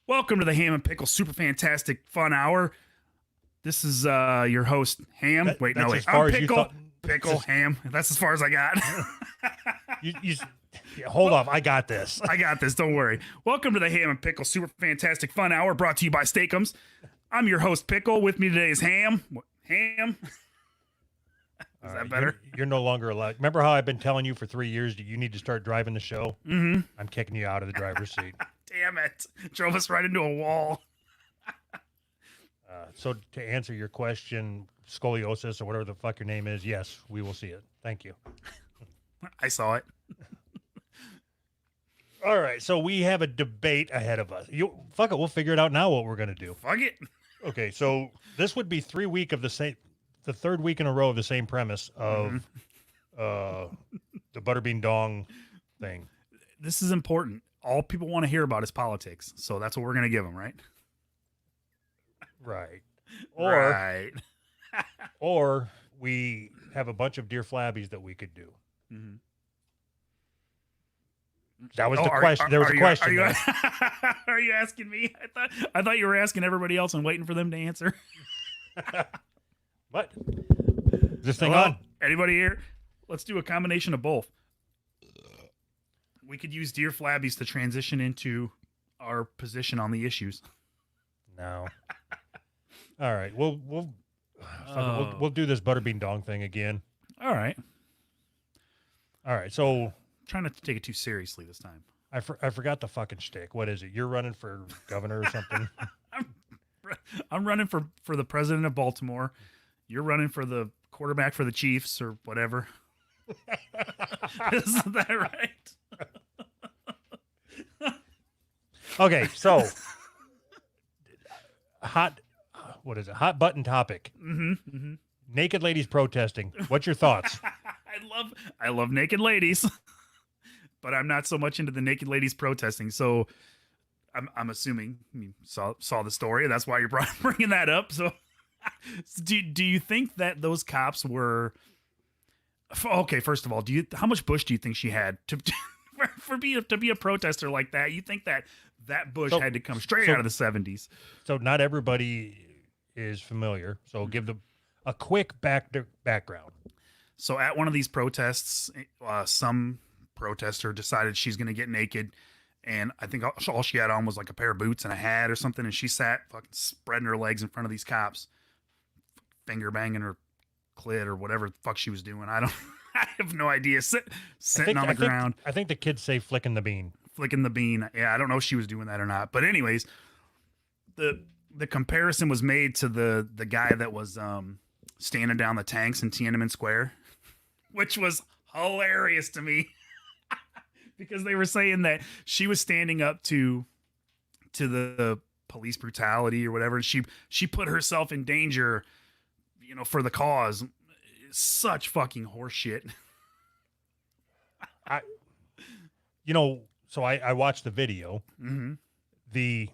Welcome to the Ham and Pickle Super Fantastic Fun Hour. This is your host, Ham. That's no, as wait. far I'm as you Pickle. thought- Pickle, Ham. That's as far as I got. Hold off. I got this. I got this. Don't worry. Welcome to the Ham and Pickle Super Fantastic Fun Hour, brought to you by Steakums. I'm your host, Pickle. With me today is Ham. Ham. Is that better? You're no longer allowed. Remember how I've been telling you for 3 years that you need to start driving the show? Mm-hmm. I'm kicking you out of the driver's seat. Damn it. Drove us right into a wall. So to answer your question, scoliosis or whatever the fuck your name is, yes, we will see it. Thank you. I saw it. All right, so we have a debate ahead of us. Fuck it, we'll figure it out now what we're going to do. Fuck it. Okay, so this would be the third week in a row of the same premise of the Butterbean Dong thing. This is important. All people want to hear about is politics. So that's what we're going to give them, right? Right. Or right. or we have a bunch of dear flabbies that we could do. Mm-hmm. That was the question. There was a question. There. Are you asking me? I thought you were asking everybody else and waiting for them to answer. What? Is this thing Hello? on? Anybody here? Let's do a combination of both. We could use Dear Flabbies to transition into our position on the issues. No. All right. We'll do this Butterbean Dong thing again. All right. All right. So Try not to take it too seriously this time. I forgot the fucking shtick. What is it? You're running for governor or something? I'm running for the president of Baltimore. You're running for the quarterback for the Chiefs or whatever. Isn't that right? Okay. So what is it? Hot button topic. Mm-hmm, mm-hmm. Naked ladies protesting. What's your thoughts? I love naked ladies, but I'm not so much into the naked ladies protesting. So I'm assuming you saw the story. That's why you're bringing that up. So do you think that those cops were okay? First of all, how much bush do you think she had to be a protester like that? You think that bush had to come straight out of the 70s? So not everybody is familiar. So give a quick background. So at one of these protests, some protester decided she's going to get naked. And I think all she had on was like a pair of boots and a hat or something. And she sat fucking spreading her legs in front of these cops, finger banging her clit or whatever the fuck she was doing. I have no idea. Sitting on the ground. I think the kids say flicking the bean. Flicking the bean. Yeah, I don't know if she was doing that or not. But anyways, the comparison was made to the guy that was standing down the tanks in Tiananmen Square, which was hilarious to me because they were saying that she was standing up to the police brutality or whatever. And she put herself in danger, for the cause. Such fucking horseshit. So I watched the video. Mm-hmm.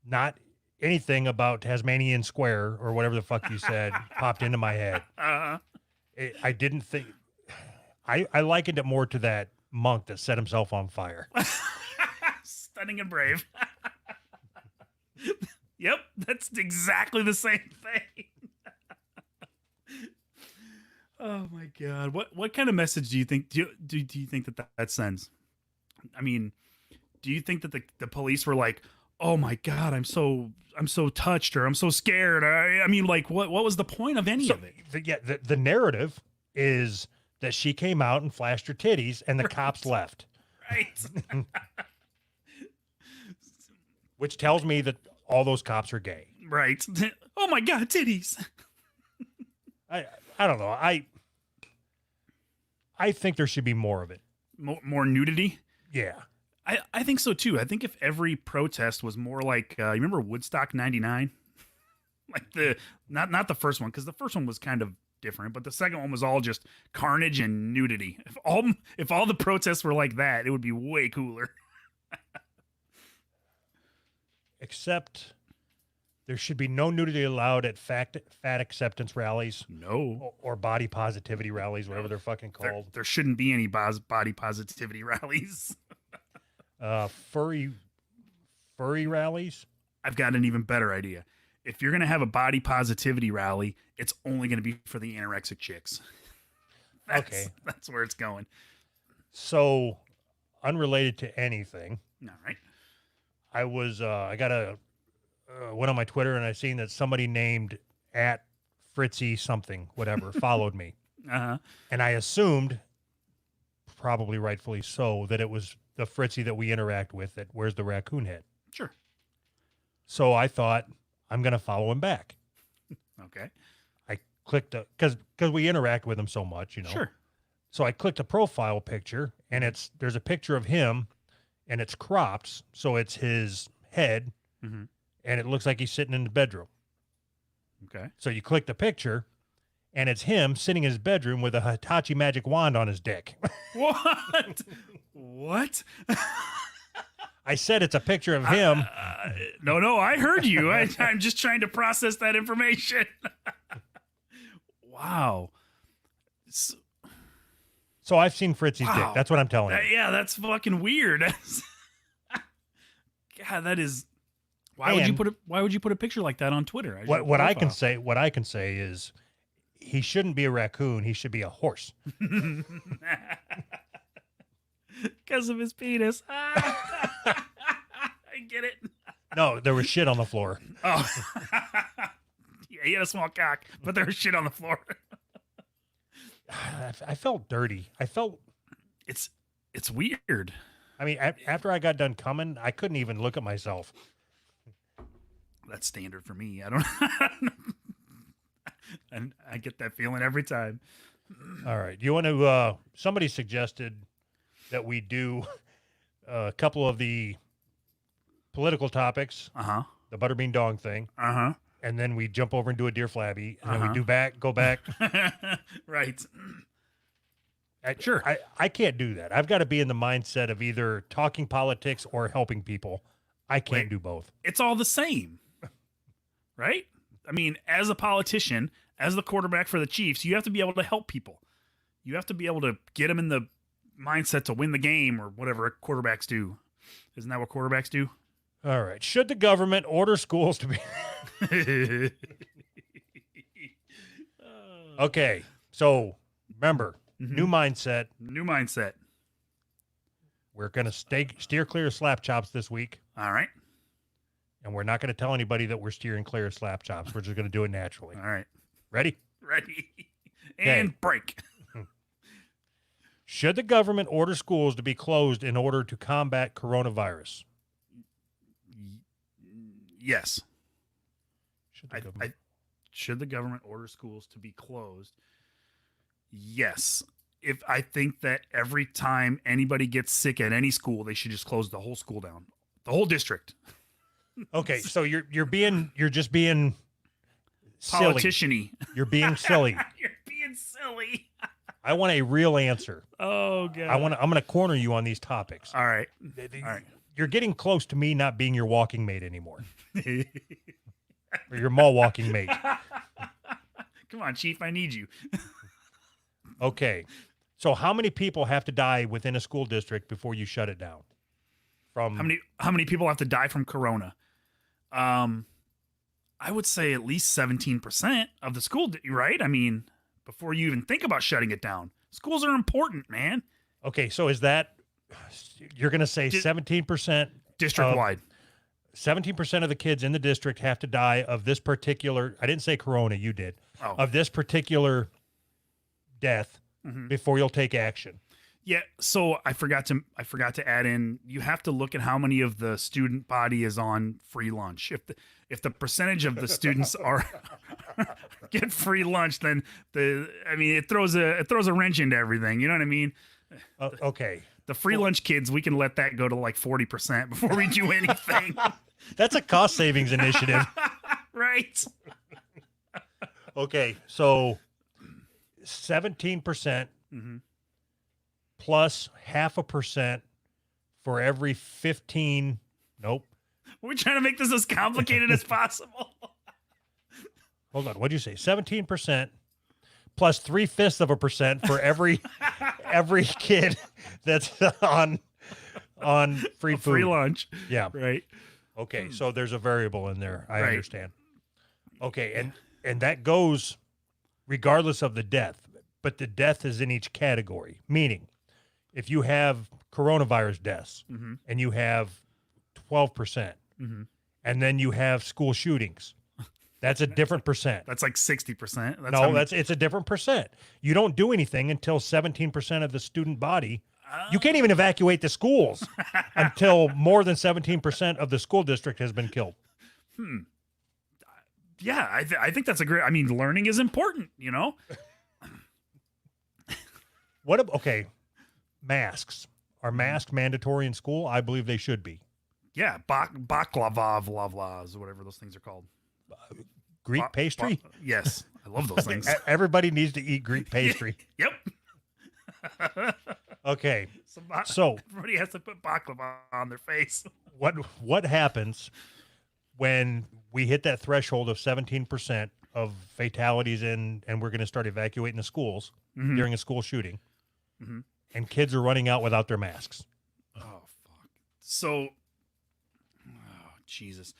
Not anything about Tasmanian Square or whatever the fuck you said popped into my head. I didn't think. I likened it more to that monk that set himself on fire. Stunning and brave. Yep, that's exactly the same thing. Oh my god, what kind of message do you think do you think that sends? I mean, do you think that the police were like, oh my god, I'm so touched or I'm so scared? I mean, like, what was the point of any of it? The narrative is that she came out and flashed her titties and the cops left. Right. Which tells me that all those cops are gay. Right. Oh my god, titties. I don't know. I think there should be more of it. More nudity? Yeah. I think so too. I think if every protest was more like, you remember Woodstock 99? Like not the first one, because the first one was kind of different, but the second one was all just carnage and nudity. If all the protests were like that, it would be way cooler. Except there should be no nudity allowed at fat acceptance rallies. No. Or body positivity rallies, whatever they're fucking called. There shouldn't be any body positivity rallies. Furry rallies. I've got an even better idea. If you're going to have a body positivity rally, it's only going to be for the anorexic chicks. That's where it's going. So, unrelated to anything, All right. I was I got went on my Twitter and I seen that somebody named at Fritzy something whatever followed me, and I assumed, probably rightfully so, that it was the Fritzy that we interact with that wears the raccoon head. Sure. So I thought I'm gonna follow him back. Okay. I clicked because we interact with him so much, you know. Sure. So I clicked a profile picture, and there's a picture of him, and it's cropped, so it's his head, and it looks like he's sitting in the bedroom. Okay. So you click the picture, and it's him sitting in his bedroom with a Hitachi magic wand on his dick. What? What? I said it's a picture of him. No, I heard you. I'm just trying to process that information. Wow. So I've seen Fritzy's dick. That's what I'm telling you. Yeah, that's fucking weird. God, that is. Why would you put a picture like that on Twitter? What I can say is, he shouldn't be a raccoon. He should be a horse. Because of his penis. I get it. No, there was shit on the floor. Oh. Yeah, he had a small cock, but there was shit on the floor. I felt dirty. It's weird. I mean, after I got done coming, I couldn't even look at myself. That's standard for me. I don't. And I get that feeling every time. All right. You want to? Somebody suggested that we do a couple of the political topics. The Butterbean Dong thing. And then we jump over and do a Dear Flabby, and then we go back. Right. Sure. I can't do that. I've got to be in the mindset of either talking politics or helping people. I can't do both. It's all the same. Right? I mean, as a politician, as the quarterback for the Chiefs, you have to be able to help people. You have to be able to get them in the mindset to win the game or whatever quarterbacks do. Isn't that what quarterbacks do? All right. Should the government order schools to be... Okay. So, remember, new mindset. New mindset. We're going to steer clear of slap chops this week. All right. And we're not going to tell anybody that we're steering clear of slap chops. We're just going to do it naturally. All right. Ready? Ready. And break. Should the government order schools to be closed in order to combat coronavirus? Yes. Should the government order schools to be closed? Yes. If I think that every time anybody gets sick at any school, they should just close the whole school down, the whole district. Okay, so you're just being silly. Politician-y. You're being silly. You're being silly. I want a real answer. Oh god. I'm going to corner you on these topics. All right. All right. You're getting close to me not being your walking mate anymore. Or your mall walking mate. Come on, Chief, I need you. Okay. So how many people have to die within a school district before you shut it down? How many people have to die from corona? I would say at least 17% of the school, right? I mean, before you even think about shutting it down. Schools are important, man. Okay, so is that you're going to say 17% district-wide? 17% of the kids in the district have to die of this particular, I didn't say corona, you did, of this particular death before you'll take action. Yeah, so I forgot to add in, you have to look at how many of the student body is on free lunch. If the percentage of the students are get free lunch, then it throws a wrench into everything. You know what I mean? Okay. The free lunch kids, we can let that go to like 40% before we do anything. That's a cost savings initiative. Right. Okay, so 17% plus 0.5% for every 15. Nope. We're trying to make this as complicated as possible. Hold on. What'd you say? 17% plus 0.75% for every kid that's on free food. Free lunch. Yeah. Right. Okay, so there's a variable in there. I Right. understand. Okay, and that goes regardless of the death, but the death is in each category. Meaning, if you have coronavirus deaths Mm-hmm. and you have 12%, Mm-hmm. and then you have school shootings, that's a different percent. That's like 60%. That's No, it's a different percent. You don't do anything until 17% of the student body. You can't even evacuate the schools until more than 17% of the school district has been killed. Yeah, I think that's a great. I mean, learning is important. You know. Okay, masks. Are masks mandatory in school? I believe they should be. Yeah, baklava, vlavlas, whatever those things are called. Greek pastry? Yes, I love those things. Everybody needs to eat Greek pastry. Yep. Okay, So so everybody has to put baklava on their face. what happens when we hit that threshold of 17% of fatalities and we're going to start evacuating the schools Mhm. during a school shooting, Mhm. and kids are running out without their masks? Oh fuck. So, oh, Jesus.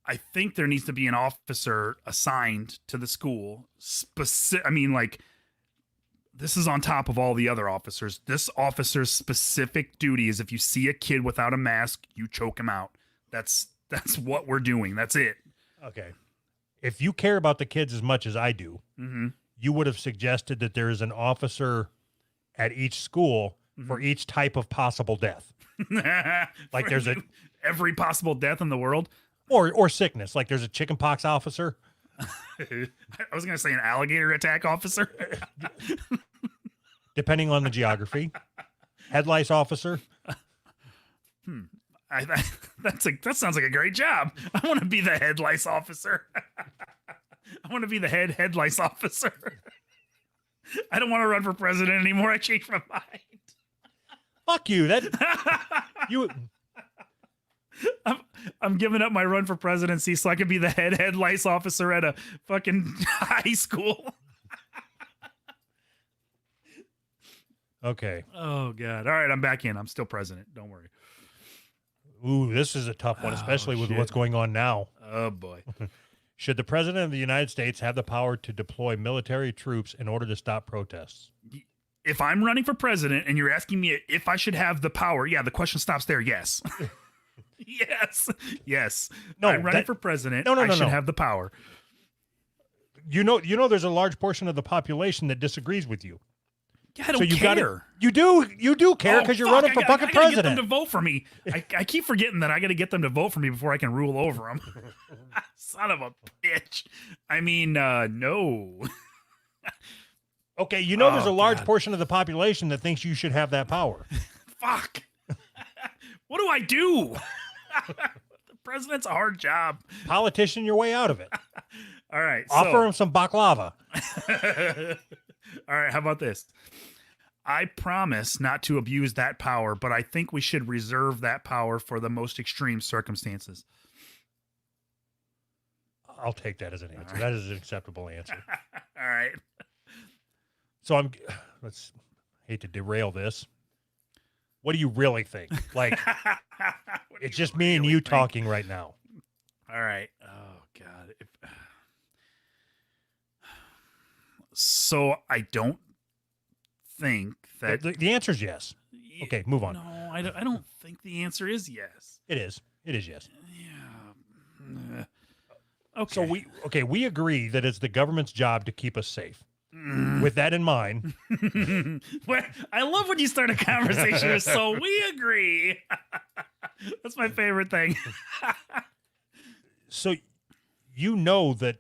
I think there needs to be an officer assigned to the school. I mean, like, this is on top of all the other officers. This officer's specific duty is if you see a kid without a mask, you choke him out. That's what we're doing. That's it. Okay. If you care about the kids as much as I do, Mm-hmm. you would have suggested that there is an officer at each school for each type of possible death. Like there's every possible death in the world. or sickness. Like there's a chickenpox officer. I was gonna say an alligator attack officer. Depending on the geography. Head lice officer. That sounds like a great job. I want to be the head lice officer. I want to be the head lice officer. I don't want to run for president anymore. I changed my mind. Fuck you. That you I'm giving up my run for presidency so I can be the head lice officer at a fucking high school. Okay. Oh god. All right, I'm back in. I'm still president. Don't worry. Ooh, this is a tough one, especially with shit. what's going on now. Oh boy. Should the president of the United States have the power to deploy military troops in order to stop protests? If I'm running for president and you're asking me if I should have the power, yeah, the question stops there. Yes. Yes. No, I'm running for president. No, I should no. have the power. You know, there's a large portion of the population that disagrees with you. Yeah, I don't So you care. You do care because you're running for fucking I gotta get them president. to vote for me. I keep forgetting that I got to get them to vote for me before I can rule over them. Son of a bitch. I mean, no. Okay, you know there's a large God. portion of the population that thinks you should have that power. Fuck. What do I do? The president's a hard job. Politician your way out of it. All right. Offer him some baklava. All right. How about this? I promise not to abuse that power, but I think we should reserve that power for the most extreme circumstances. I'll take that as an answer. That is an acceptable answer. All right. So hate to derail this. What do you really think? Like, What do it's you just me and really you think? talking right now. All right. Oh God. So I don't think that. The answer is yes. Okay, move on. No, I don't think the answer is yes. It is. It is yes. Yeah. Okay. So we agree that it's the government's job to keep us safe. With that in mind, Well, I love when you start a conversation with "so we agree." That's my favorite thing. so you know that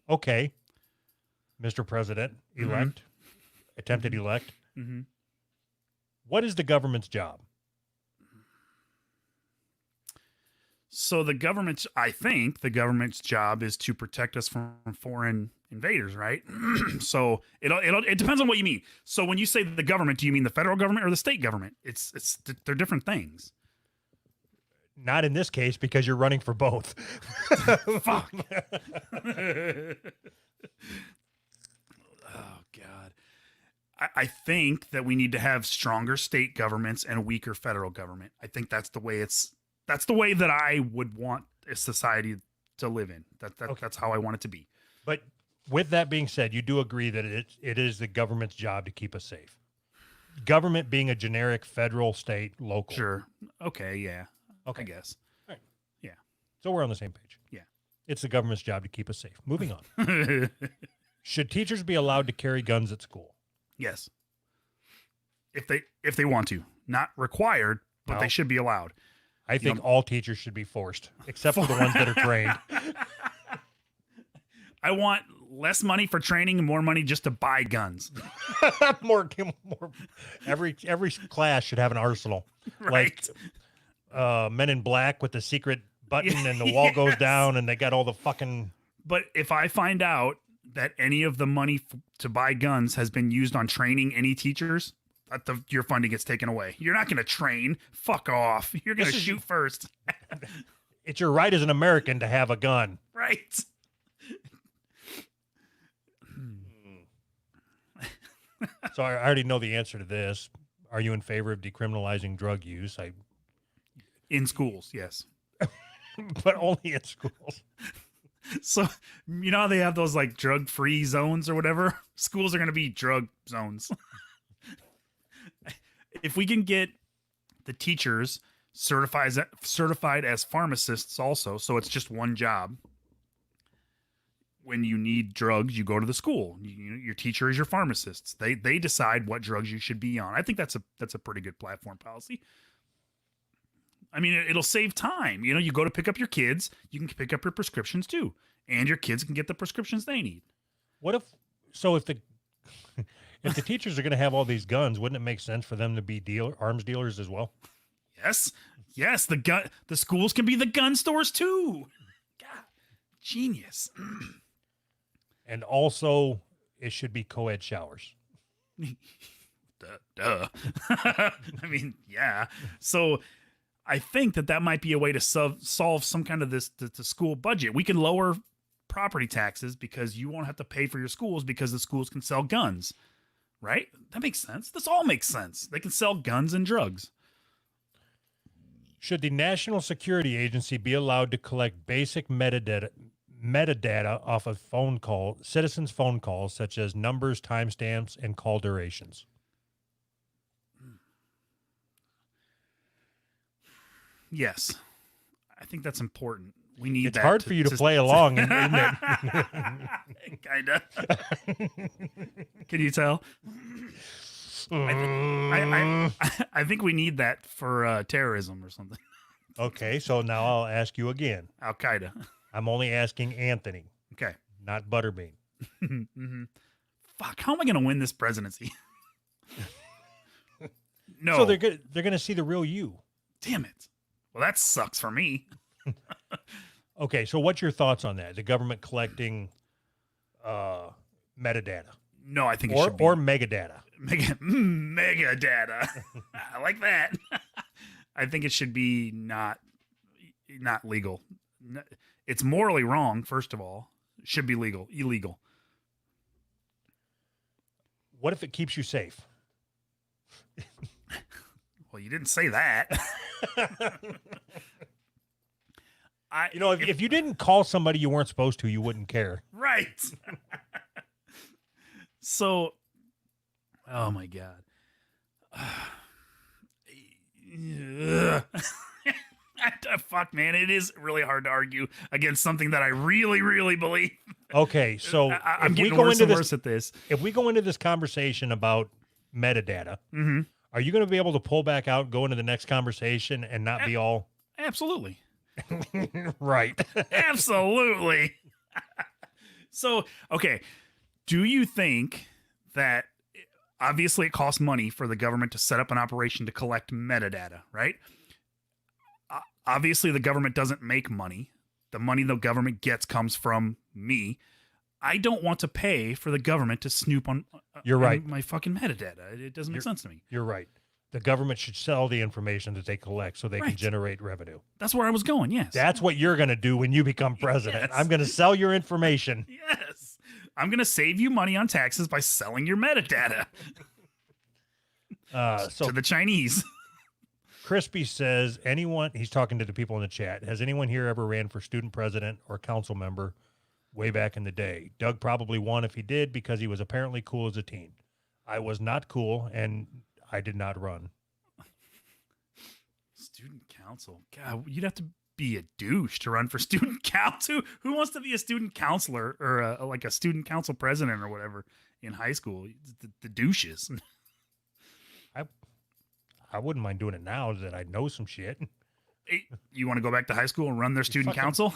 okay, Mr. President elect, attempted elect. Mm-hmm. What is the government's job? So I think the government's job is to protect us from foreign invaders, right? So it depends on what you mean. So when you say the government, do you mean the federal government or the state government? They're different things. Not in this case because you're running for both. Fuck. Oh God. I think that we need to have stronger state governments and a weaker federal government. I think that's the way it's That's the way that I would want a society to live in. Okay. That's how I want it to be. But with that being said, you do agree that it is the government's job to keep us safe. Government being a generic federal, state, local. Sure. Okay. Yeah. Okay. I guess. So we're on the same page. Yeah. It's the government's job to keep us safe. Moving on. Should teachers be allowed to carry guns at school? Yes. If they want to, not required, but No. they should be allowed. I think all teachers should be forced, except for the ones that are trained. I want less money for training and more money just to buy guns. more. Every class should have an arsenal. Right. Like Men in Black with the secret button and the wall goes Yes. down and they got all the fucking. But if I find out that any of the money to buy guns has been used on training any teachers, your funding gets taken away. You're not going to train. Fuck off. You're going to This is- shoot first. It's your right as an American to have a gun. Right. So I already know the answer to this. Are you in favor of decriminalizing drug use? In schools, yes. But only in schools. So, you know how they have those like drug-free zones or whatever? Schools are going to be drug zones. If we can get the teachers certified as pharmacists also, so it's just one job. When you need drugs, you go to the school. Your teacher is your pharmacist. They decide what drugs you should be on. I think that's a pretty good platform policy. I mean, it'll save time. You know, you go to pick up your kids, you can pick up your prescriptions too, and your kids can get the prescriptions they need. What if the if the teachers are going to have all these guns, wouldn't it make sense for them to be arms dealers as well? Yes, the schools can be the gun stores too. God, genius. And also, it should be co-ed showers. Duh. I mean, yeah. So I think that might be a way to solve some kind of the school budget. We can lower property taxes because you won't have to pay for your schools because the schools can sell guns, right? That makes sense. This all makes sense. They can sell guns and drugs. Should the National Security Agency be allowed to collect basic metadata off of citizens' phone calls, such as numbers, timestamps, and call durations? Yes. I think that's important. We need It's that hard for you to play along, isn't it? Kinda. Can you tell? I think we need that for terrorism or something. Okay, so now I'll ask you again. Al Qaeda. I'm only asking Anthony, Okay. not Butterbean. Mm-hmm. Fuck. How am I going to win this presidency? No. So they're going to see the real you. Damn it. Well, that sucks for me. Okay, so what's your thoughts on that? The government collecting metadata No, I think it or should be megadata. mega data. I like that. I think it should be not legal. It's morally wrong. First of all, it should be illegal. What if it keeps you safe? Well, you didn't say that. If you didn't call somebody you weren't supposed to, you wouldn't care. Right. So, oh my God. Fuck, man. It is really hard to argue against something that I really, really believe. Okay, so I'm getting worse and worse at this. If we go into this conversation about metadata, Mm-hmm. are you going to be able to pull back out, go into the next conversation, and not be all Absolutely. right? Absolutely. So, okay. Do you think that obviously it costs money for the government to set up an operation to collect metadata, right? Obviously, the government doesn't make money. The money the government gets comes from me. I don't want to pay for the government to snoop on You're right. my fucking metadata. It doesn't make sense to me. You're right. The government should sell the information that they collect so they can Right. generate revenue. That's where I was going. Yes. That's what you're going to do when you become president. Yes. I'm going to sell your information. Yes. I'm going to save you money on taxes by selling your metadata So to the Chinese. Crispy says, anyone, he's talking to the people in the chat, has anyone here ever ran for student president or council member way back in the day? Doug probably won if he did because he was apparently cool as a teen. I was not cool, and I did not run. Student council. God, you'd have to be a douche to run for student council. Who wants to be a student counselor or like a student council president or whatever in high school? The douches. I wouldn't mind doing it now that I know some shit. Hey, you want to go back to high school and run their student council?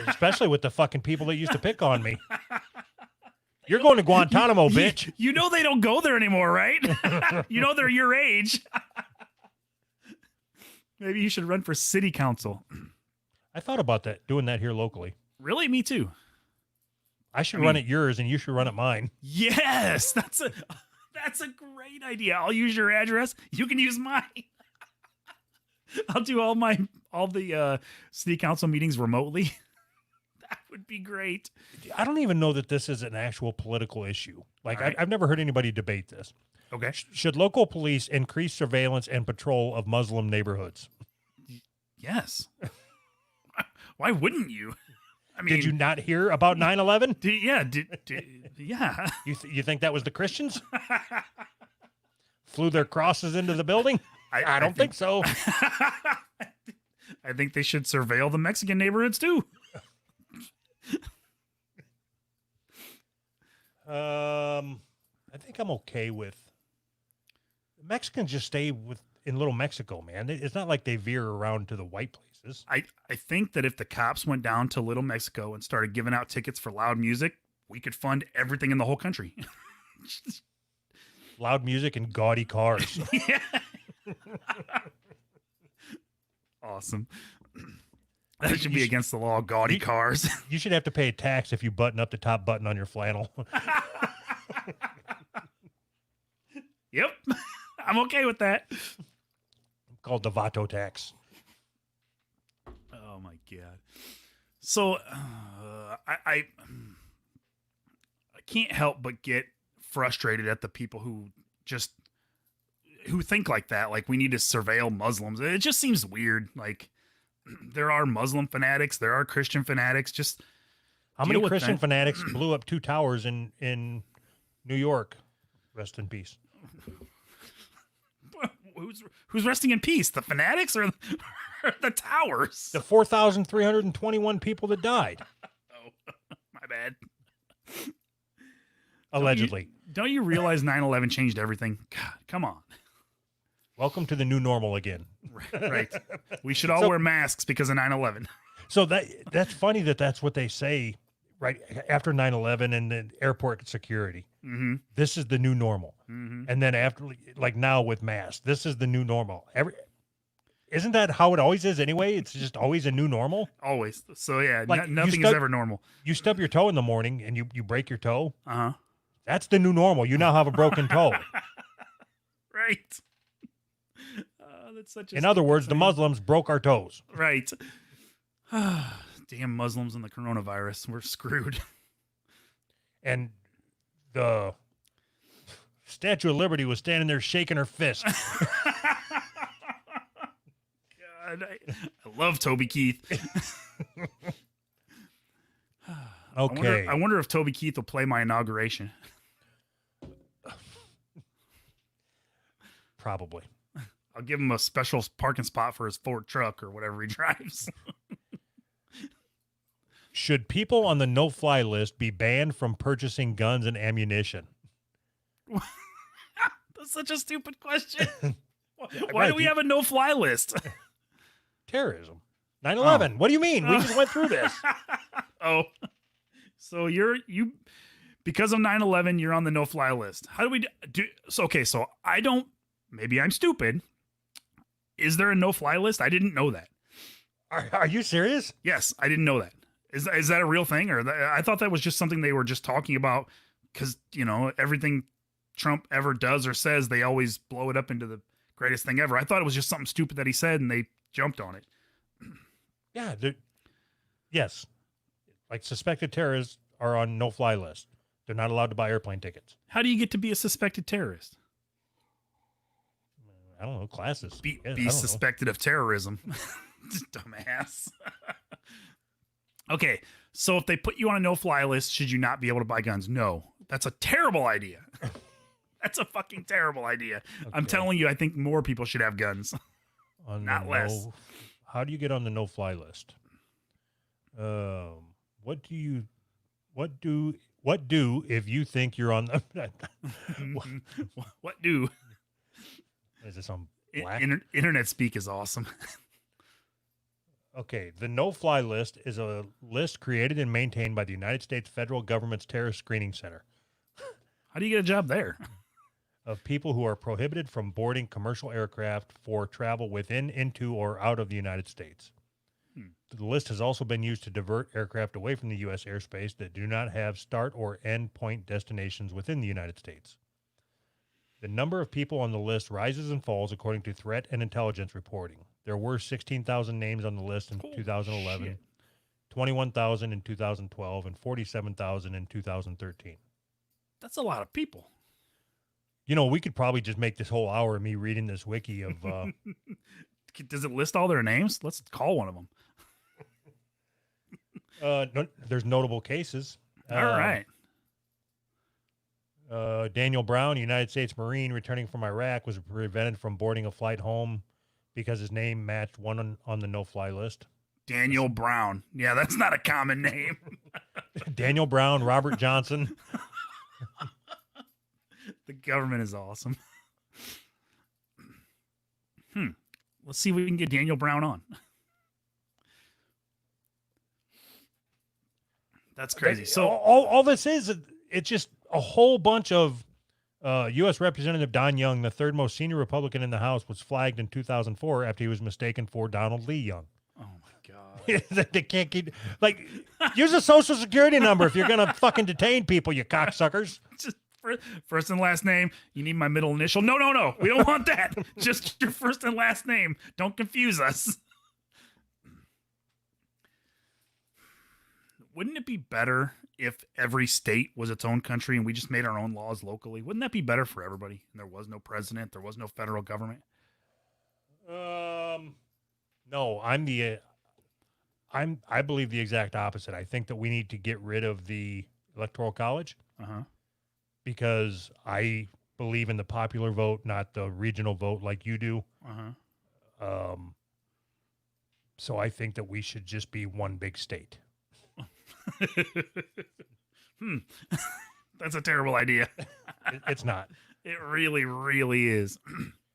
Especially with the fucking people that used to pick on me. You're going to Guantanamo, bitch. You know they don't go there anymore, right? You know they're your age. Maybe you should run for city council. I thought about that, doing that here locally. Really? Me too. I should run at yours and you should run at mine. Yes, that's a great idea. I'll use your address. You can use mine. I'll do all the city council meetings remotely. That would be great. I don't even know that this is an actual political issue. Like, All right. I've never heard anybody debate this. Okay. Should local police increase surveillance and patrol of Muslim neighborhoods? Yes. Why wouldn't you? I mean, Did you not hear about 9/11? Yeah. You think that was the Christians? Flew their crosses into the building? I don't think so. I think they should surveil the Mexican neighborhoods too. I think I'm okay with Mexicans. Just stay in Little Mexico, man. It's not like they veer around to the white places. I think that if the cops went down to Little Mexico and started giving out tickets for loud music, we could fund everything in the whole country. Loud music and gaudy cars. Yeah. Awesome. That should be against the law. Gaudy cars. You should have to pay a tax if you button up the top button on your flannel. Yep. I'm okay with that. Called the Vato tax. Oh my God. So I can't help but get frustrated at the people who think like that. Like, we need to surveil Muslims. It just seems weird. Like, there are Muslim fanatics, there are Christian fanatics. Just how many Christian fanatics blew up 2 towers in New York? Rest in peace. Who's resting in peace? The fanatics or the towers? The 4,321 people that died. Oh, my bad. Allegedly. Don't you realize 9/11 changed everything? God, come on. Welcome to the new normal again. Right. We should all wear masks because of 9/11. So that's funny that's what they say right after 9/11 and then airport security. Mm-hmm. This is the new normal. Mm-hmm. And then after, like now with masks, this is the new normal. Isn't that how it always is anyway? It's just always a new normal. Always. So yeah, Like, nothing is ever normal. You stub your toe in the morning and you break your toe. Uh-huh. That's the new normal. You now have a broken toe. Right. That's such a In other words, the Muslims broke our toes. Right. Damn Muslims and the coronavirus. We're screwed. And the Statue of Liberty was standing there shaking her fist. God, I love Toby Keith. Okay. I wonder if Toby Keith will play my inauguration. Probably. I'll give him a special parking spot for his Ford truck or whatever he drives. Should people on the no-fly list be banned from purchasing guns and ammunition? That's such a stupid question. Why Right, do we have a no-fly list? Terrorism. 9/11. What do you mean? We just went through this. Oh, so you because of 9/11, you're on the no-fly list. How do we do? So okay, so I don't. Maybe I'm stupid. Is there a no-fly list? I didn't know that. Are you serious? Yes, I didn't know that. Is that a real thing, or I thought that was just something they were just talking about because everything Trump ever does or says, they always blow it up into the greatest thing ever. I thought it was just something stupid that he said, and they jumped on it. Yeah. Yes. Like suspected terrorists are on no-fly list. They're not allowed to buy airplane tickets. How do you get to be a suspected terrorist? I don't know, classes. Be I don't know. suspected of terrorism. Dumbass. Okay, so if they put you on a no-fly list, should you not be able to buy guns? No, that's a terrible idea. That's a fucking terrible idea. I'm Okay. telling you, I think more people should have guns. On Not the less. How do you get on the no-fly list? What do if you think you're on the? What do? Is this on black? Internet speak is awesome. Okay, the no-fly list is a list created and maintained by the United States federal government's Terrorist Screening Center How do you get a job there? of people who are prohibited from boarding commercial aircraft for travel within, into, or out of the United States. The list has also been used to divert aircraft away from the U.S. airspace that do not have start or end point destinations within the United States. The number of people on the list rises and falls according to threat and intelligence reporting. There were 16,000 names on the list in Holy 2011, shit. 21,000 in 2012, and 47,000 in 2013. That's a lot of people. You know, we could probably just make this whole hour of me reading this wiki of Does it list all their names? Let's call one of them. there's notable cases. All right. Daniel Brown, United States Marine returning from Iraq, was prevented from boarding a flight home because his name matched one on the no-fly list. Daniel Brown. Yeah, that's not a common name. Daniel Brown, Robert Johnson. The government is awesome. Let's see if we can get Daniel Brown on. That's crazy. So all this is, it's just a whole bunch of U.S. Representative Don Young, the third most senior Republican in the House, was flagged in 2004 after he was mistaken for Donald Lee Young. oh my God. They can't keep, like, use a social security number if you're going to fucking detain people, you cocksuckers. Just first and last name. You need my middle initial. No. We don't want that. Just your first and last name. Don't confuse us. Wouldn't it be better if every state was its own country and we just made our own laws locally? Wouldn't that be better for everybody? And there was no president, there was no federal government. No, I believe the exact opposite. I think that we need to get rid of the Electoral College because I believe in the popular vote, not the regional vote like you do. So I think that we should just be one big state. That's a terrible idea. It's not. It really, really is.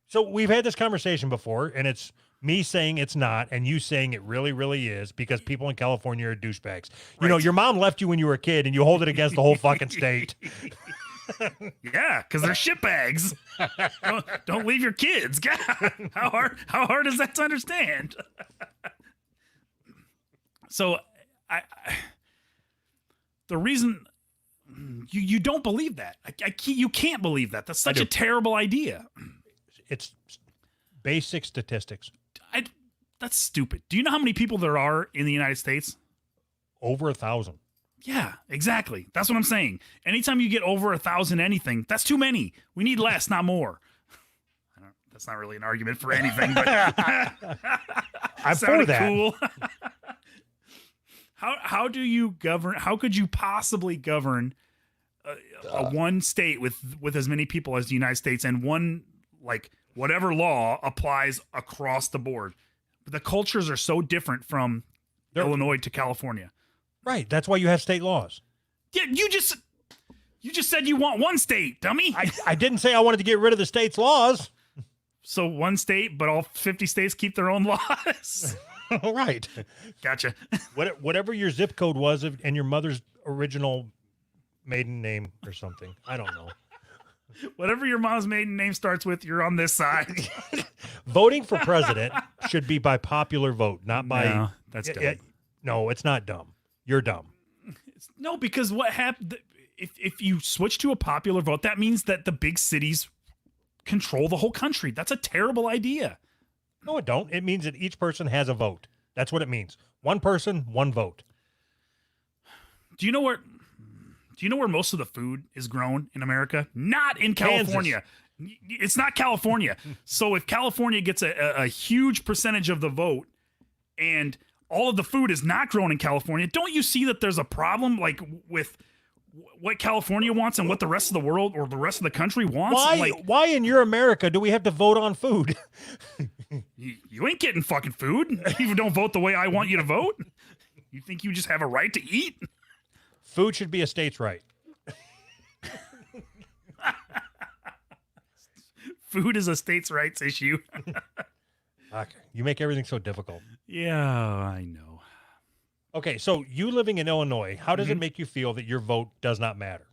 So we've had this conversation before, and it's me saying it's not, and you saying it really, really is, because people in California are douchebags. You know, Right. your mom left you when you were a kid, and you hold it against the whole fucking state. Yeah, because they're shitbags. Don't leave your kids. God, how hard is that to understand? So, the reason you don't believe that, you can't believe that. That's such do. a terrible idea. It's basic statistics. That's stupid. Do you know how many people there are in the United States? Over 1,000. Yeah, exactly. That's what I'm saying. Anytime you get over 1,000 anything, that's too many. We need less, not more. That's not really an argument for anything, but I'm for sounded that. cool. How do you govern? How could you possibly govern a one state with as many people as the United States, and one, like, whatever law applies across the board? But the cultures are so different from Illinois to California. Right. That's why you have state laws. Yeah, you just said you want one state, dummy. I didn't say I wanted to get rid of the state's laws. So one state, but all 50 states keep their own laws. Right. Gotcha. Whatever your zip code was and your mother's original maiden name or something. I don't know. Whatever your mom's maiden name starts with, you're on this side. Voting for president should be by popular vote, not by. No, that's dumb. No, it's not dumb. You're dumb. No, because what happened? If you switch to a popular vote, that means that the big cities control the whole country. That's a terrible idea. No, it don't. It means that each person has a vote. That's what it means. One person, one vote. Do you know where most of the food is grown in America? Not in California. It's not California. So if California gets a huge percentage of the vote and all of the food is not grown in California, don't you see that there's a problem like with what California wants and what the rest of the world or the rest of the country wants? Why in your America do we have to vote on food? You ain't getting fucking food. You don't vote the way I want you to vote. You think you just have a right to eat? Food should be a state's right. Food is a states' rights issue. Okay. You make everything so difficult. Yeah, I know. Okay, so you living in Illinois, how does it make you feel that your vote does not matter?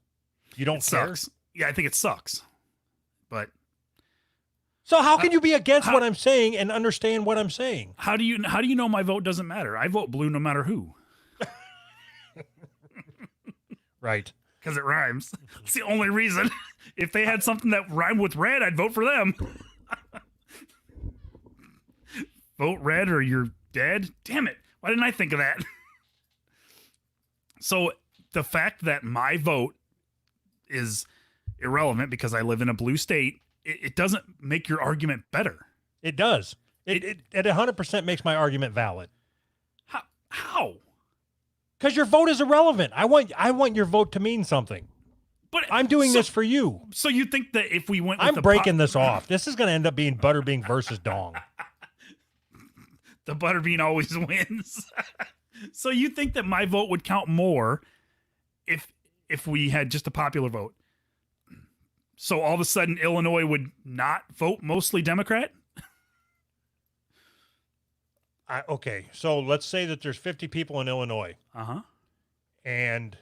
You don't It care? sucks. Yeah, I think it sucks. But So how can you be against what I'm saying and understand what I'm saying? how do you know my vote doesn't matter? I vote blue no matter who. Right. Because it rhymes. It's the only reason. If they had something that rhymed with red, I'd vote for them. Vote red or you're dead. Damn it. Why didn't I think of that? So the fact that my vote is irrelevant because I live in a blue state, it doesn't make your argument better. It does. It 100% makes my argument valid. How? Because your vote is irrelevant. I want your vote to mean something. But I'm doing this for you. So you think that if we went with I'm breaking this off. This is going to end up being Butterbean versus Dong. The Butterbean always wins. So you think that my vote would count more if we had just a popular vote? So all of a sudden Illinois would not vote mostly Democrat? Okay, so let's say that there's 50 people in Illinois. Uh-huh. And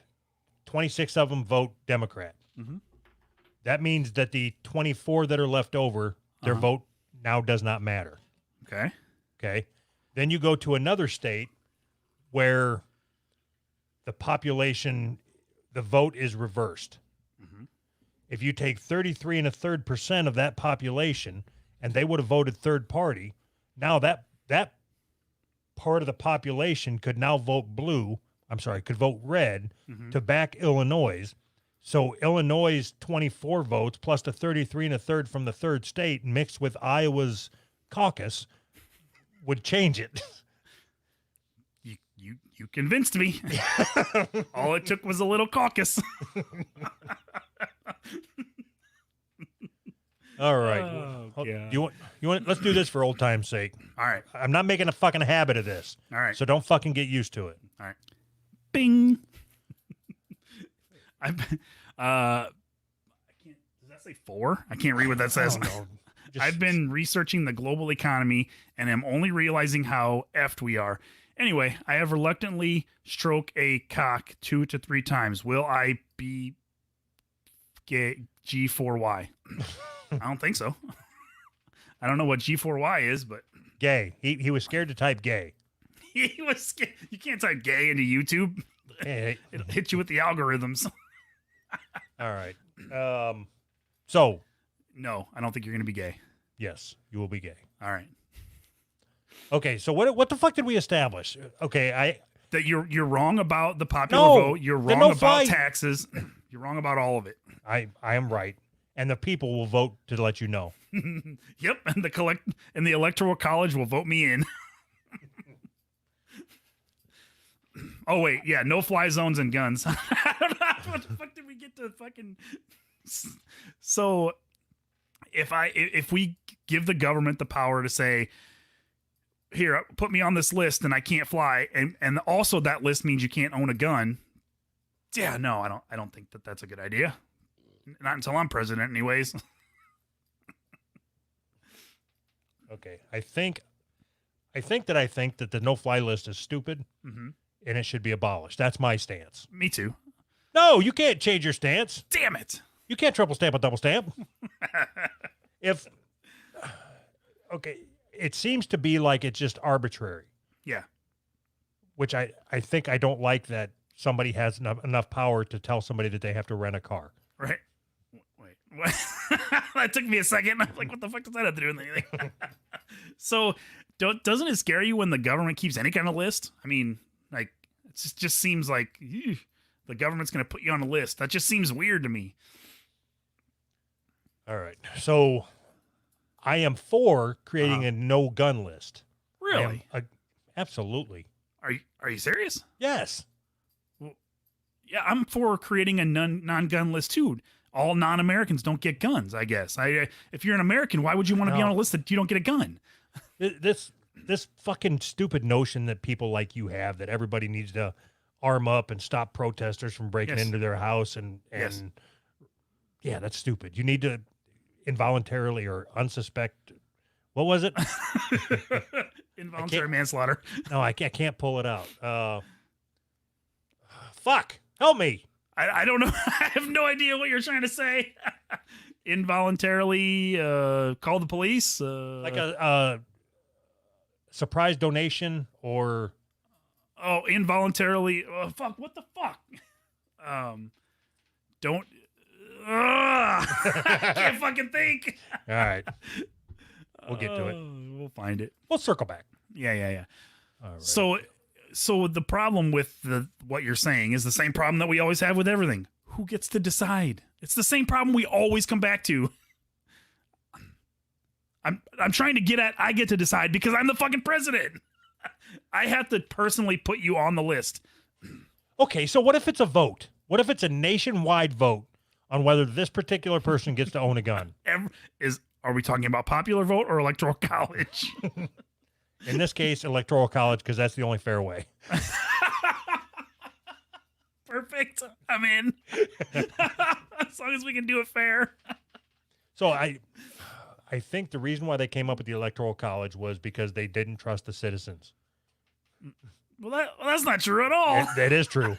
26 of them vote Democrat. Mm-hmm. That means that the 24 that are left over, their vote now does not matter. Okay. Okay. Then you go to another state where the population, the vote is reversed. Mm-hmm. If you take 33 1/3% of that population and they would have voted third party, now that part of the population could now vote could vote red to back Illinois. So Illinois' 24 votes plus the 33 1/3 from the third state mixed with Iowa's caucus would change it. You convinced me. All it took was a little caucus. All right. Oh, yeah. You want let's do this for old time's sake. All right. I'm not making a fucking habit of this. All right. So don't fucking get used to it. All right. Bing. I can't. Does that say 4? I can't read what that says. I've been researching the global economy and am only realizing how effed we are. Anyway, I have reluctantly stroked a cock 2 to 3 times. Will I be gay? G4Y? I don't think so. I don't know what G4Y is, but Gay. He was scared to type gay. he was scared. You can't type gay into YouTube. Hey. It'll hit you with the algorithms. All right. So No, I don't think you're going to be gay. yes, you will be gay. All right. Okay, so what the fuck did we establish? Okay, That you're wrong about the popular No, vote. You're the wrong no-fly- about taxes. You're wrong about all of it. I am right, and the people will vote to let you know. Yep, and the electoral college will vote me in. Oh wait, yeah, no fly zones and guns. I don't know what the fuck did we get to fucking. So, if we give the government the power to say, here, put me on this list and I can't fly, and also that list means you can't own a gun. Yeah, no, I don't think that that's a good idea. Not until I'm president, anyways. Okay, I think that the no-fly list is stupid Mm-hmm. and it should be abolished. That's my stance. Me too. No, you can't change your stance. Damn it. You can't triple stamp a double stamp. Okay, it seems to be like it's just arbitrary, Yeah. which I think I don't like that somebody has enough power to tell somebody that they have to rent a car. Right. Wait. What? That took me a second. I'm like, what the fuck does that have to do with anything? So, doesn't it scare you when the government keeps any kind of list? I mean, like, it just seems like the government's going to put you on a list. That just seems weird to me. All right. So I am for creating a no gun list. I am Really? absolutely. Are you serious? Yes. Yeah, I'm for creating a non-gun list too. All non-Americans don't get guns, I guess. If you're an American, why would you want to be No. on a list that you don't get a gun? This fucking stupid notion that people like you have that everybody needs to arm up and stop protesters from breaking Yes. into their house and Yes. yeah, that's stupid. You need to involuntarily or unsuspect. What was it? Involuntary manslaughter. No, I can't pull it out. Fuck, help me. I don't know. I have no idea what you're trying to say. Involuntarily call the police. Like a surprise donation or Involuntarily. Fuck. What the fuck? Don't. I can't fucking think. all right. We'll get to it. We'll find it. We'll circle back. Yeah. All right. So the problem with what you're saying is the same problem that we always have with everything. Who gets to decide? It's the same problem we always come back to. I'm trying to get at I get to decide because I'm the fucking president. I have to personally put you on the list. Okay, so what if it's a vote? What if it's a nationwide vote on whether this particular person gets to own a gun? Are we talking about popular vote or electoral college? In this case, electoral college, because that's the only fair way. Perfect. I'm in. As long as we can do it fair. So I think the reason why they came up with the electoral college was because they didn't trust the citizens. Well, that's not true at all. That is true.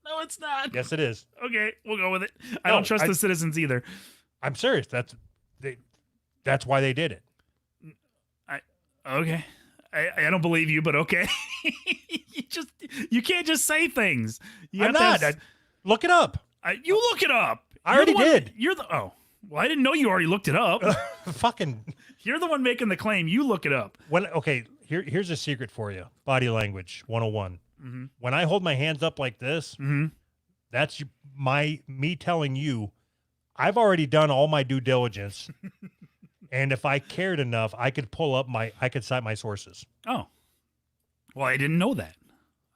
No, it's not. Yes, it is. Okay, we'll go with it. I don't trust the citizens either. I'm serious. That's why they did it. Okay. I don't believe you, but okay. you can't just say things. You I'm have to not. Look it up. you look it up. I already did. You're the well, I didn't know you already looked it up. Fucking. You're the one making the claim. You look it up. Here's a secret for you. Body language 101. Mm-hmm. When I hold my hands up like this, Mm-hmm. that's me telling you I've already done all my due diligence. And if I cared enough, I could cite my sources. Oh. Well, I didn't know that.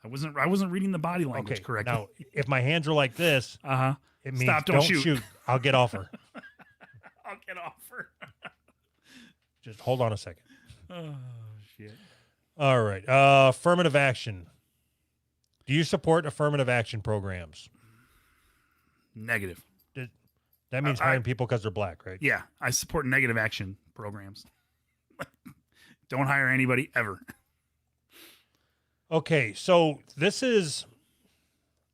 I wasn't reading the body language correctly. Now, if my hands are like this, it means Stop, don't don't shoot. I'll get offer. I'll get offer. Just hold on a second. Oh shit. All right. Affirmative action. Do you support affirmative action programs? Negative. That means hiring people because they're black, right? Yeah, I support negative action programs. Don't hire anybody ever. Okay, so this is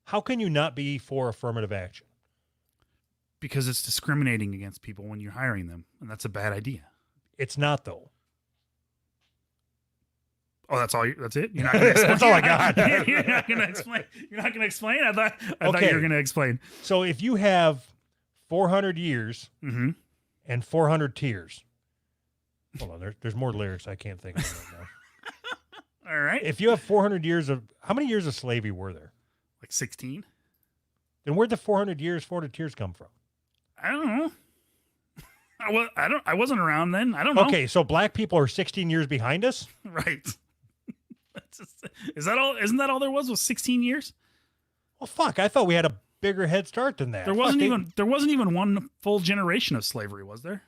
how can you not be for affirmative action? Because it's discriminating against people when you're hiring them, and that's a bad idea. It's not though. Oh, that's all. That's it. You're not gonna explain. That's all I got. You're not gonna explain. You're not gonna explain. I thought you were gonna explain. So if you have 400 years Mm-hmm. and 400 tears, hold on, there's more lyrics I can't think of right now. All right. If you have 400 years of how many years of slavery were there? Like 16. Then where'd the 400 tears come from? I don't know. I wasn't around then. I don't know. Okay, so black people are 16 years behind us. Right. Is that all? Isn't that all there was 16 years? Well, fuck, I thought we had a bigger head start than that. There wasn't even one full generation of slavery, was there?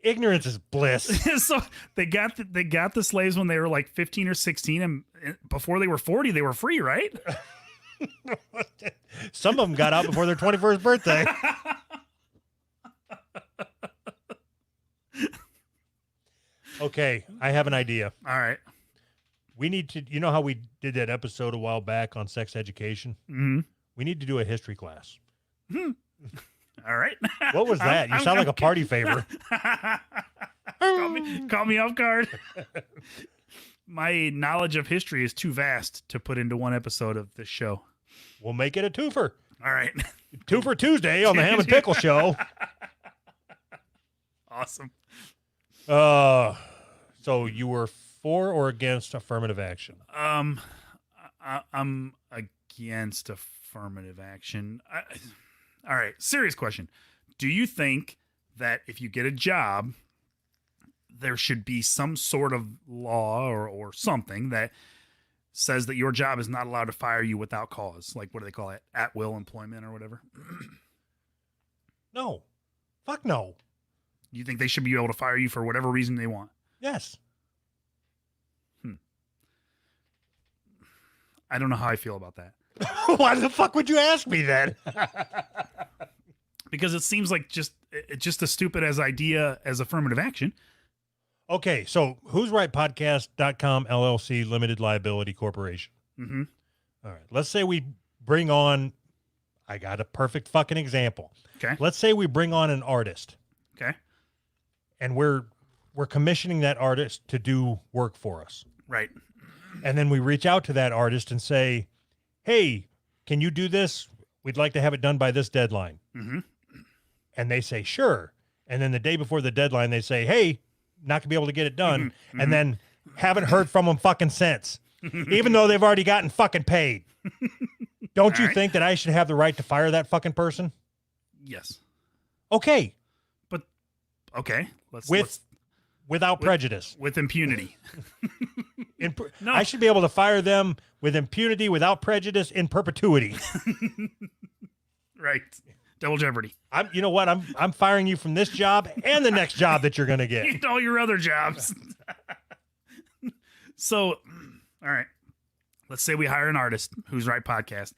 Ignorance is bliss. So they got the slaves when they were like 15 or 16, and before they were 40, they were free, right? Some of them got out before their 21st birthday. Okay, I have an idea. All right. We need to, you know how we did that episode a while back on sex education? Mm-hmm. We need to do a history class. All right. What was that? You sound like a party favor. Caught me off guard. My knowledge of history is too vast to put into one episode of this show. We'll make it a twofer. All right. Twofer Tuesday on the Ham and Pickle Show. Awesome. So you were for or against affirmative action? I'm against affirmative action. All right, serious question. Do you think that if you get a job, there should be some sort of law or something that says that your job is not allowed to fire you without cause? Like, what do they call it? At will employment or whatever? No. Fuck no. You think they should be able to fire you for whatever reason they want? Yes. I don't know how I feel about that. Why the fuck would you ask me that? Because it seems like just as stupid as idea as affirmative action. Okay, so who's right podcast.com LLC Limited Liability Corporation. Mm-hmm. All right. Let's say we bring on, I got a perfect fucking example. Okay. Let's say we bring on an artist Okay. and we're commissioning that artist to do work for us. Right. And then we reach out to that artist and say, hey, can you do this? We'd like to have it done by this deadline. Mm-hmm. And they say, sure. And then the day before the deadline, they say, hey, not going to be able to get it done. Mm-hmm. And then haven't heard from them fucking since, even though they've already gotten fucking paid. Don't All you right. think that I should have the right to fire that fucking person? Yes. Okay. But okay. Without prejudice. With impunity. No. I should be able to fire them with impunity, without prejudice, in perpetuity. Right. Double jeopardy. You know what? I'm firing you from this job and the next job that you're going to get. And all your other jobs. So, all right. Let's say we hire an artist, Who's Right Podcast.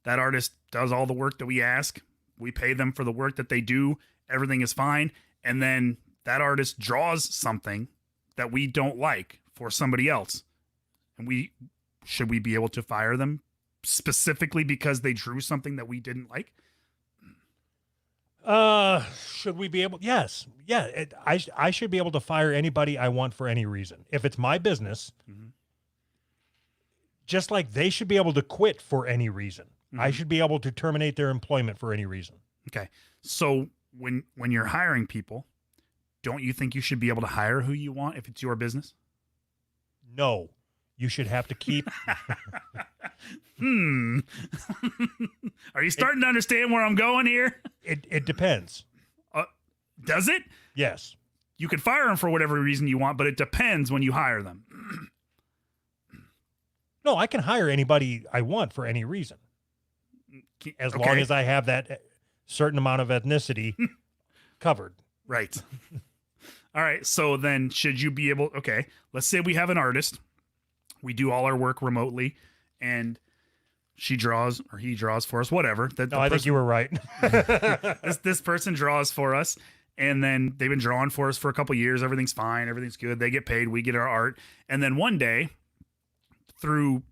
That artist does all the work that we ask. We pay them for the work that they do. Everything is fine. And then that artist draws something that we don't like for somebody else. And should we be able to fire them specifically because they drew something that we didn't like? Should we be able? Yes. Yeah. I should be able to fire anybody I want for any reason. If it's my business, Mm-hmm. just like they should be able to quit for any reason. I Mhm. should be able to terminate their employment for any reason. Okay. So when you're hiring people, don't you think you should be able to hire who you want if it's your business? No, you should have to keep. Are you starting to understand where I'm going here? It depends. Does it? Yes. You can fire them for whatever reason you want, but it depends when you hire them. No, I can hire anybody I want for any reason, as long as I have that certain amount of ethnicity covered. Right. All right. So then should you be able, okay, let's say we have an artist. We do all our work remotely and she draws or he draws for us, whatever. No, I think you were right. this person draws for us and then they've been drawing for us for a couple years. Everything's fine. Everything's good. They get paid. We get our art. And then one day through,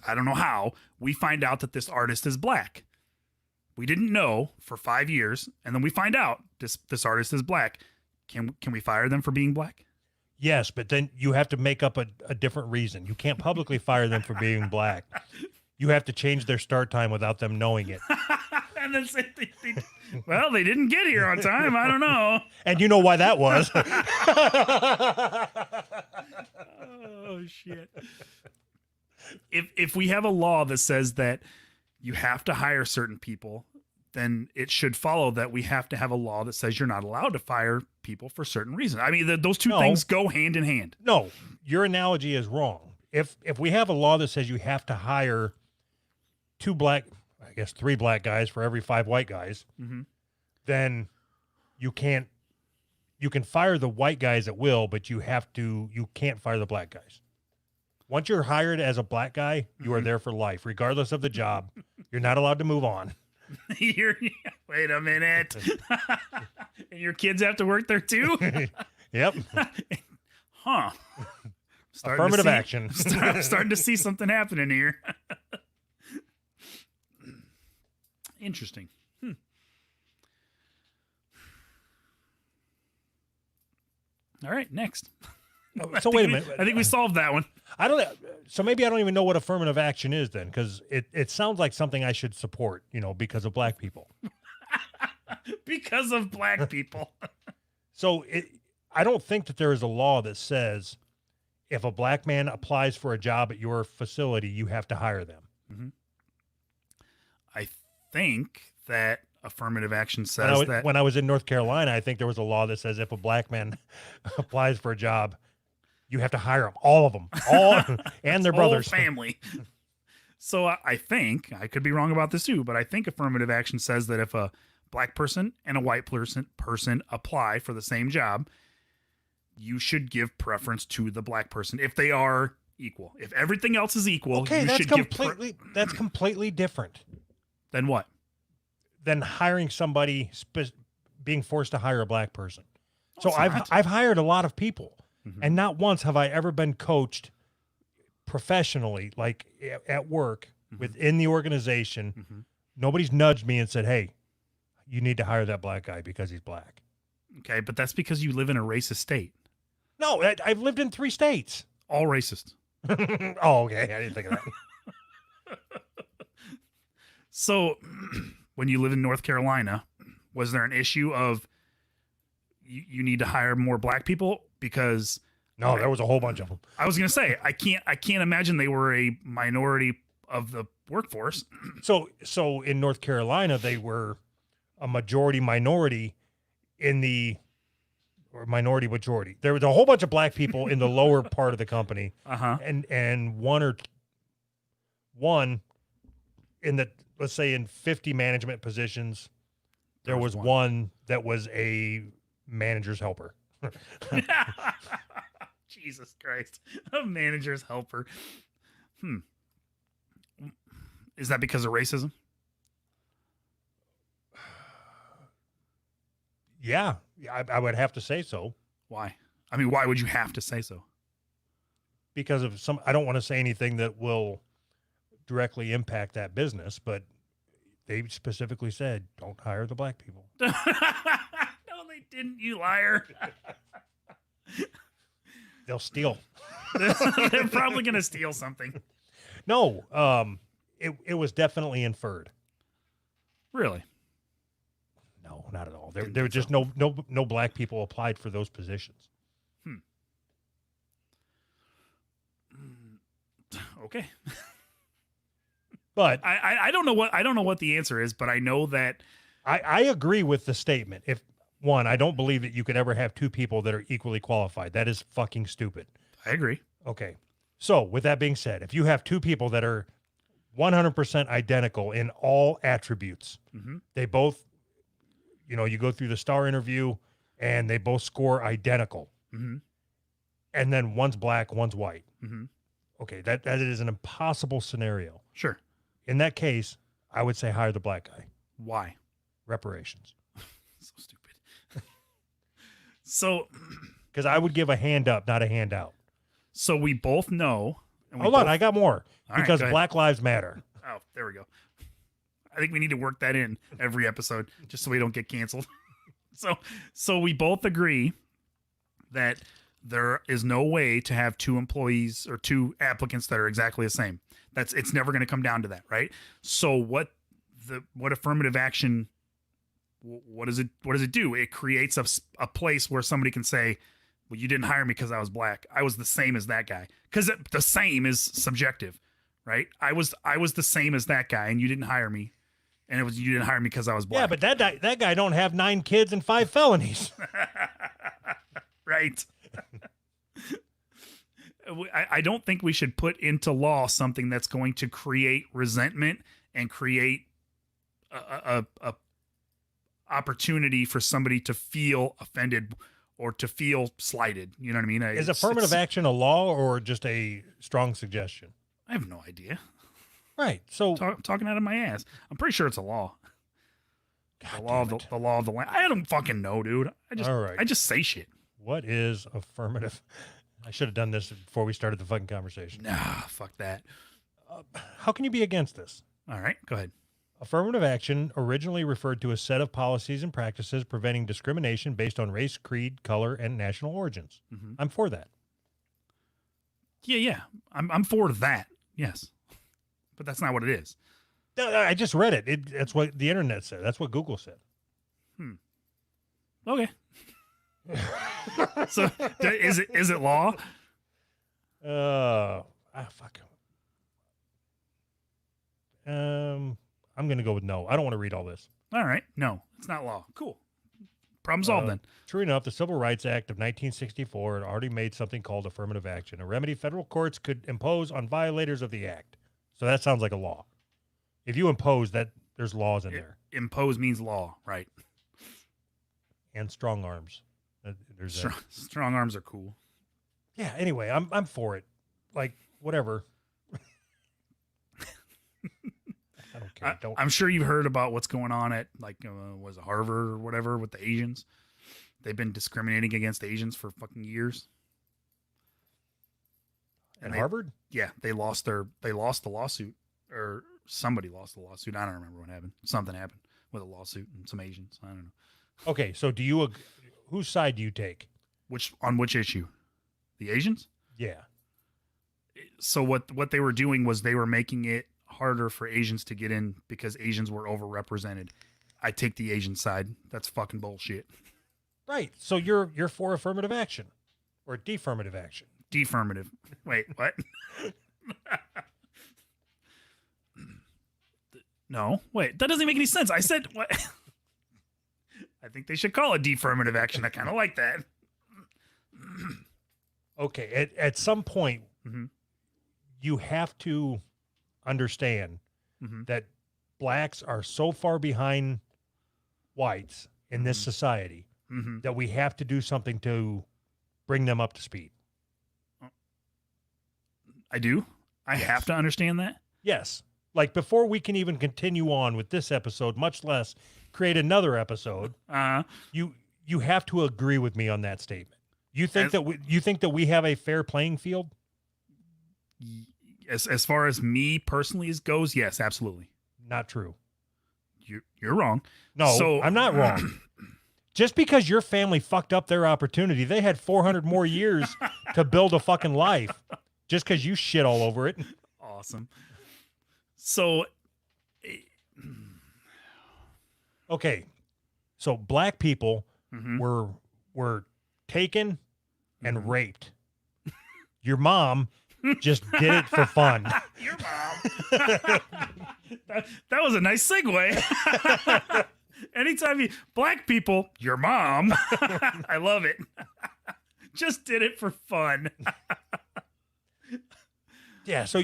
I don't know how, we find out that this artist is black. We didn't know for 5 years. And then we find out this artist is black. Can we fire them for being black? Yes, but then you have to make up a different reason. You can't publicly fire them for being black. You have to change their start time without them knowing it. And then say well, they didn't get here on time. I don't know. And you know why that was. Oh, shit. If we have a law that says that you have to hire certain people, then it should follow that we have to have a law that says you're not allowed to fire people for certain reasons. I mean, those two No. things go hand in hand. No, your analogy is wrong. If we have a law that says you have to hire three black guys for every 5 white guys, Mm-hmm. then you can fire the white guys at will, but you can't fire the black guys. Once you're hired as a black guy, you are there for life, regardless of the job. You're not allowed to move on. Wait a minute. And your kids have to work there too? Yep. Huh. Affirmative action. Starting to see something happening here. Interesting. All right, next. So wait a minute. I think we solved that one. So maybe I don't even know what affirmative action is then, because it sounds like something I should support, because of black people. Because of black people. So I don't think that there is a law that says if a black man applies for a job at your facility, you have to hire them. I think that affirmative action When says that when I was in North Carolina, I think there was a law that says if a black man applies for a job, you have to hire them, all of them, all and their whole brothers. family. So I think I could be wrong about this too, but I think affirmative action says that if a black person and a white person apply for the same job, you should give preference to the black person if they are equal. If everything else is equal, Okay, you that's should give that's completely different then what? than hiring somebody being forced to hire a black person. So it's not. I've hired a lot of people, Mhm. and not once have I ever been coached professionally, like at work Mhm. within the organization. Mhm. Nobody's nudged me and said, "Hey, you need to hire that black guy because he's black." Okay, but that's because you live in a racist state. No, I've lived in 3 states. All racist. Oh, okay. I didn't think of that. So, when you live in North Carolina, was there an issue of you need to hire more black people? Because No, there was a whole bunch of them. I was going to say I can't imagine they were a minority of the workforce. So in North Carolina, they were a majority minority in the or minority majority. There was a whole bunch of black people in the lower part of the company, and one in the, let's say, in 50 management positions, there was one that was a manager's helper. Jesus Christ, a manager's helper. Is that because of racism? Yeah, I would have to say so. Why? I mean, why would you have to say so? Because of some, I don't want to say anything that will directly impact that business, but they specifically said, don't hire the black people. No, they didn't, you liar. They'll steal. They're probably going to steal something. No, it was definitely inferred. Really? No, not at all. Didn't There were think just so. no black people applied for those positions. Okay. But I don't know what the answer is, but I know that I agree with the statement. If one, I don't believe that you could ever have 2 people that are equally qualified. That is fucking stupid. I agree. Okay. So with that being said, if you have 2 people that are 100% identical in all attributes, Mm-hmm. they both, you go through the star interview and they both score identical. Mm-hmm. And then one's black, one's white. Mm-hmm. Okay. That is an impossible scenario. Sure. In that case, I would say hire the black guy. Why? Reparations. So stupid. So, Because I would give a hand up, not a handout. so we both know. And we Hold on, both- I got more. All right, Because go ahead. Black Lives Matter. Oh, there we go. I think we need to work that in every episode just so we don't get canceled. So we both agree that there is no way to have 2 employees or 2 applicants that are exactly the same. It's never going to come down to that, right? So what affirmative action, what does it do? It creates a place where somebody can say, well, you didn't hire me because I was black. I was the same as that guy. Because the same is subjective, right? I was the same as that guy, and you didn't hire me, and you didn't hire me because I was black. Yeah, but that guy don't have 9 kids and 5 felonies. Right. I don't think we should put into law something that's going to create resentment and create a opportunity for somebody to feel offended or to feel slighted. You know what I mean? Is affirmative action a law or just a strong suggestion? I have no idea. Right. So Talking out of my ass. I'm pretty sure it's a law. God The law of damn it. the law of the land. I don't fucking know, dude. All right. I just say shit. What is affirmative? I should have done this before we started the fucking conversation. Nah, fuck that. How can you be against this? All right, go ahead. Affirmative action originally referred to a set of policies and practices preventing discrimination based on race, creed, color, and national origins. Mhm. I'm for that. Yeah. I'm for that. Yes. But that's not what it is. No, I just read it. That's what the internet said. That's what Google said. Okay. So is it law? Fuck. I'm gonna go with no. I don't want to read all this. All right. No, it's not law. Cool. Problem solved then. True enough, the Civil Rights Act of 1964 had already made something called affirmative action, a remedy federal courts could impose on violators of the act. So that sounds like a law. If you impose that, there's laws in there. Impose means law, right? And strong arms. There's Strong arms are cool. Yeah, anyway, I'm for it. Like, whatever. I don't care. I'm sure you've heard about what's going on at, like, was it Harvard or whatever with the Asians? They've been discriminating against Asians for fucking years. At Harvard? Yeah, they lost the lawsuit, or somebody lost the lawsuit. I don't remember what happened. Something happened with a lawsuit and some Asians. I don't know. Okay, so whose side do you take? On which issue? The Asians? Yeah. So what they were doing was they were making it harder for Asians to get in because Asians were overrepresented. I take the Asian side. That's fucking bullshit. Right. So you're for affirmative action or deaffirmative action. Deaffirmative. Wait, what? No, wait, that doesn't make any sense. I said what? I think they should call it deaffirmative action. I kind of like that. Okay. At some point, Mm-hmm. you have to understand Mm-hmm. that blacks are so far behind whites in this Mhm. society Mm-hmm. that we have to do something to bring them up to speed. I do. I Yes. have to understand that. Yes. Like before we can even continue on with this episode, much less create another episode, you have to agree with me on that statement. You think that we have a fair playing field? As far as me personally goes, yes, absolutely. Not true. You're wrong. No, So- I'm not wrong. Just because your family fucked up their opportunity, they had 400 more years to build a fucking life. Just because you shit all over it. Awesome. So, Okay, so black people mhm. were taken and Mhm. raped. Your mom just did it for fun. Your mom. that was a nice segue. Anytime black people, your mom. I love it. Just did it for fun. Yeah, so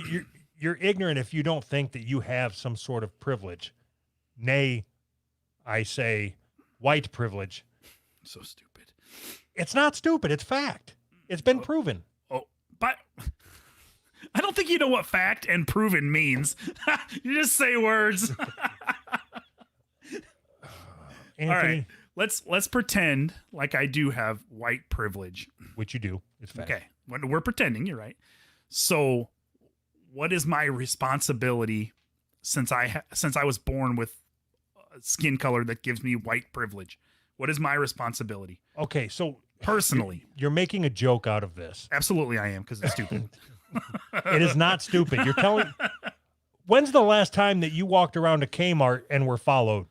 you're ignorant if you don't think that you have some sort of privilege. Nay, I say white privilege. So stupid. It's not stupid, it's fact. It's been proven. Oh, but I don't think you know what fact and proven means. You just say words. Anthony, All right. Let's pretend like I do have white privilege. which you do. It's fact. Okay. We're pretending, you're right. So what is my responsibility since I was born with a skin color that gives me white privilege? What is my responsibility Okay, so personally? you're making a joke out of this. Absolutely I am, because it's stupid. It is not stupid. You're telling. When's the last time that you walked around a Kmart and were followed?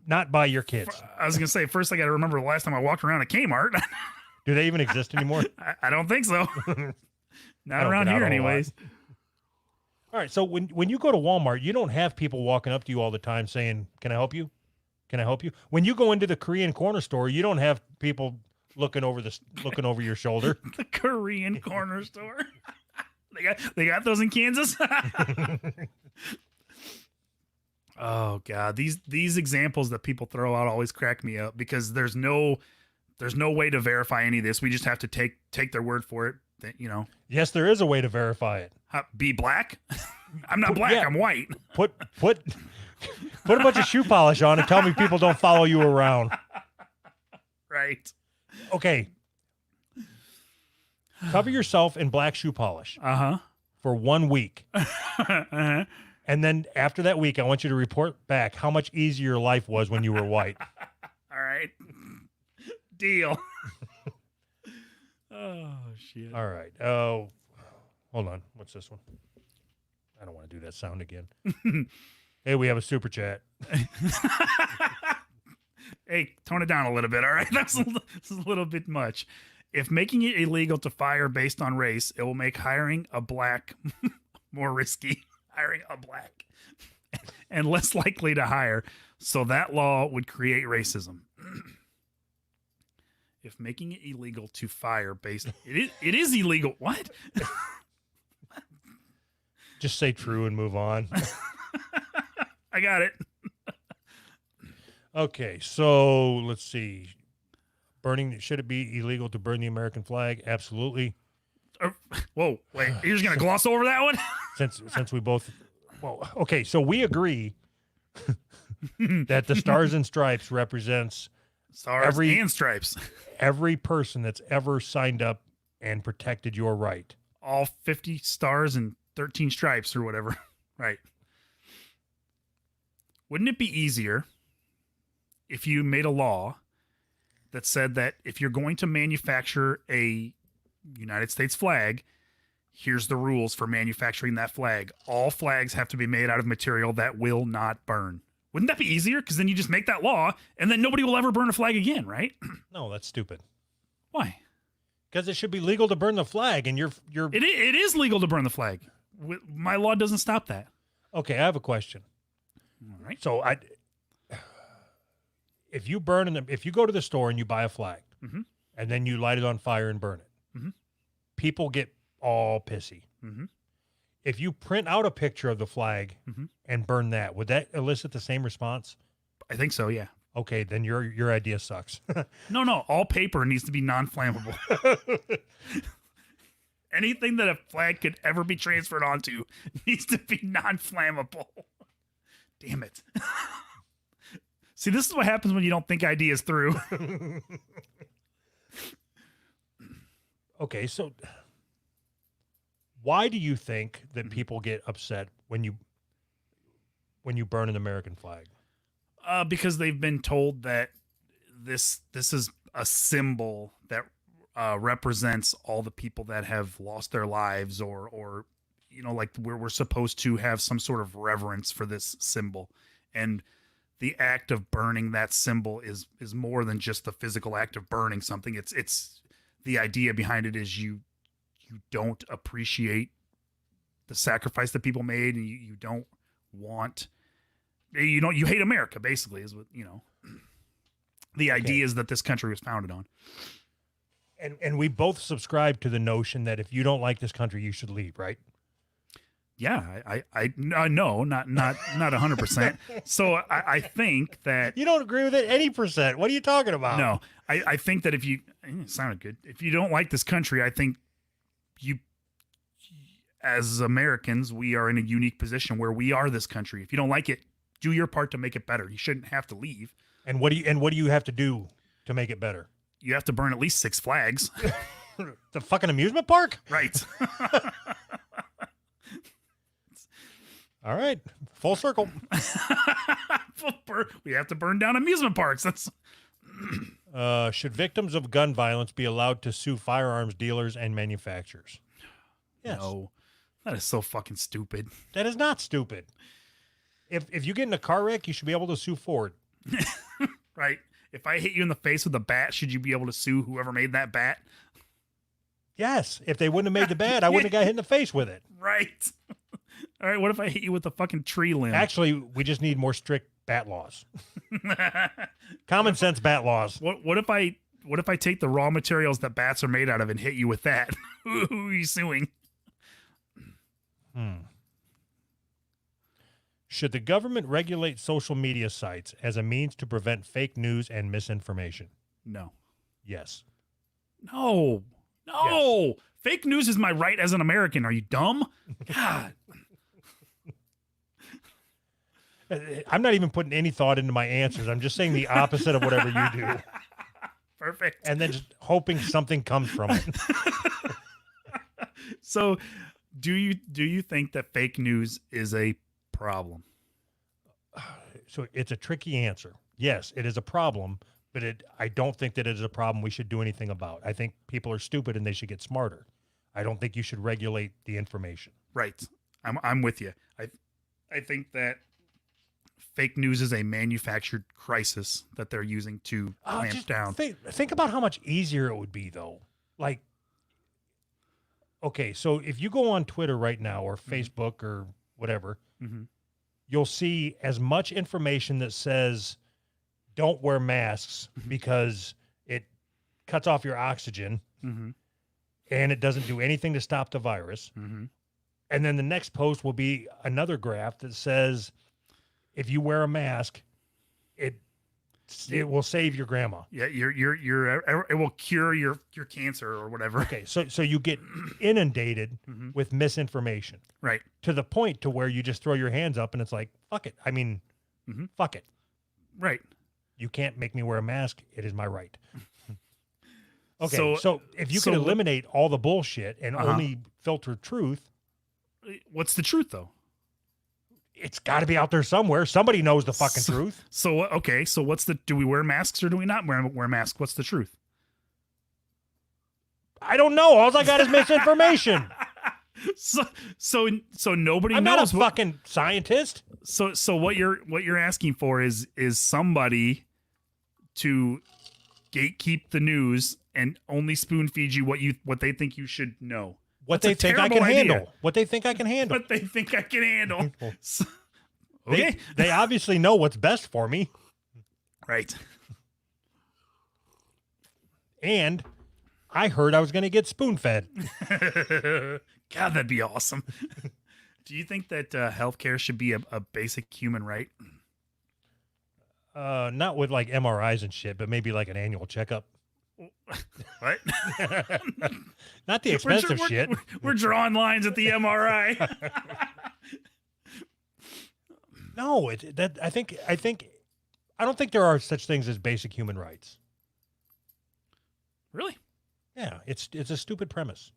Not by your kids. I was gonna say, first I gotta remember the last time I walked around a Kmart. Do they even exist anymore? I don't think so. Not don't around get out here a whole lot. anyways. All right. So when you go to Walmart, you don't have people walking up to you all the time saying, "Can I help you? Can I help you?" When you go into the Korean corner store, you don't have people looking over your shoulder. The Korean corner store. They got those in Kansas. Oh God, these examples that people throw out always crack me up because there's no way to verify any of this. We just have to take their word for it. That, you know, Yes, there is a way to verify it. be black. I'm not black. Yeah. I'm white. Put a bunch of shoe polish on and tell me people don't follow you around. Right. Okay. Cover yourself in black shoe polish Uh for 1 week. huh. And then after that week, I want you to report back how much easier your life was when you were white. All right. Deal. Oh shit. All right. Oh, hold on. What's this one? I don't want to do that sound again. Hey, we have a super chat. Hey, tone it down a little bit. All right. That's a little bit much. If making it illegal to fire based on race, it will make hiring a black more risky. Hiring a black. and less likely to hire. So that law would create racism. If making it illegal to fire it is illegal. What? Just say true and move on. I got it. Okay, so let's see. Should it be illegal to burn the American flag? Absolutely. Whoa, wait, you're just gonna gloss over that one? Since we both, well, okay, so we agree that the Stars and Stripes represents Stars and stripes. Every person that's ever signed up and protected your right. All 50 stars and 13 stripes or whatever. Right. Wouldn't it be easier if you made a law that said that if you're going to manufacture a United States flag, here's the rules for manufacturing that flag. All flags have to be made out of material that will not burn. Wouldn't that be easier? Because then you just make that law, and then nobody will ever burn a flag again, right? No, that's stupid. Why? Because it should be legal to burn the flag, and you're. It is legal to burn the flag. My law doesn't stop that. Okay, I have a question. All right. So if you go to the store and you buy a flag, mm-hmm. and then you light it on fire and burn it, mm-hmm. people get all pissy. Mm-hmm. If you print out a picture of the flag mm-hmm. and burn that, would that elicit the same response? I think so, yeah. Okay, then your idea sucks. No, all paper needs to be non-flammable. Anything that a flag could ever be transferred onto needs to be non-flammable. Damn it. See, this is what happens when you don't think ideas through. Okay, so why do you think that people get upset when you burn an American flag? Because they've been told that this is a symbol that represents all the people that have lost their lives, or like we're supposed to have some sort of reverence for this symbol, and the act of burning that symbol is more than just the physical act of burning something. It's the idea behind it is you don't appreciate the sacrifice that people made, and you don't want, you hate America, basically, is what, the idea is that this country was founded on. And we both subscribe to the notion that if you don't like this country, you should leave, right? Yeah, I no, not 100%. So I think that you don't agree with it any percent. What are you talking about? No, I think that it sounded good. If you don't like this country, I think as Americans, we are in a unique position where we are this country. If you don't like it, do your part to make it better. You shouldn't have to leave. And what do you have to do to make it better? You have to burn at least 6 flags. The fucking amusement park? Right. All right. Full circle. We have to burn down amusement parks. That's should victims of gun violence be allowed to sue firearms dealers and manufacturers? Yes. No. That is so fucking stupid. That is not stupid. If you get in a car wreck, you should be able to sue Ford. Right. If I hit you in the face with a bat, should you be able to sue whoever made that bat? Yes. If they wouldn't have made the bat, I wouldn't have got hit in the face with it. Right. All right. What if I hit you with a fucking tree limb? Actually, we just need more strict bat laws. Common sense bat laws. What if I take the raw materials that bats are made out of and hit you with that? Who are you suing? Should the government regulate social media sites as a means to prevent fake news and misinformation? No. Yes. No. Yes. Fake news is my right as an American. Are you dumb? God. I'm not even putting any thought into my answers. I'm just saying the opposite of whatever you do. Perfect. And then just hoping something comes from it. So, do you think that fake news is a problem? So it's a tricky answer. Yes, it is a problem, but I don't think that it is a problem we should do anything about. I think people are stupid and they should get smarter. I don't think you should regulate the information. Right. I'm with you. I think that fake news is a manufactured crisis that they're using to clamp down. Think about how much easier it would be, though. Like, okay, so if you go on Twitter right now or Facebook or whatever, you'll see as much information that says don't wear masks because it cuts off your oxygen Mm-hmm. and it doesn't do anything to stop the virus. Mm-hmm. And then the next post will be another graph that says if you wear a mask, it will save your grandma. Yeah, it will cure your cancer or whatever. Okay, so you get inundated Mhm. with misinformation Right. to the point to where you just throw your hands up and it's like, fuck it. I mean, Mhm. fuck it. Right. You can't make me wear a mask. It is my right. Okay, So- so if you so can the- eliminate all the bullshit and Uh-huh. only filter truth, What's the truth though? it's got to be out there somewhere. Somebody knows the fucking So- truth. So okay, so what's the? Do we wear masks or do we not wear masks? What's the truth? I don't know. All I got is misinformation. So nobody I'm not knows a what. fucking scientist. So what you're asking for is somebody to gatekeep the news and only spoon feed you what they think you should know. What That's they a think I terrible can idea. handle. What they think I can handle. What they think I can handle. So- okay. They obviously know what's best for me. Right. And I heard I was going to get spoon fed. God, that'd be awesome. Do you think that healthcare should be a basic human right? Not with like MRIs and shit, but maybe like an annual checkup. What? Not the expensive shit. We're drawing lines at the MRI. No, I don't think there are such things as basic human rights. Really? Yeah, it's a stupid premise.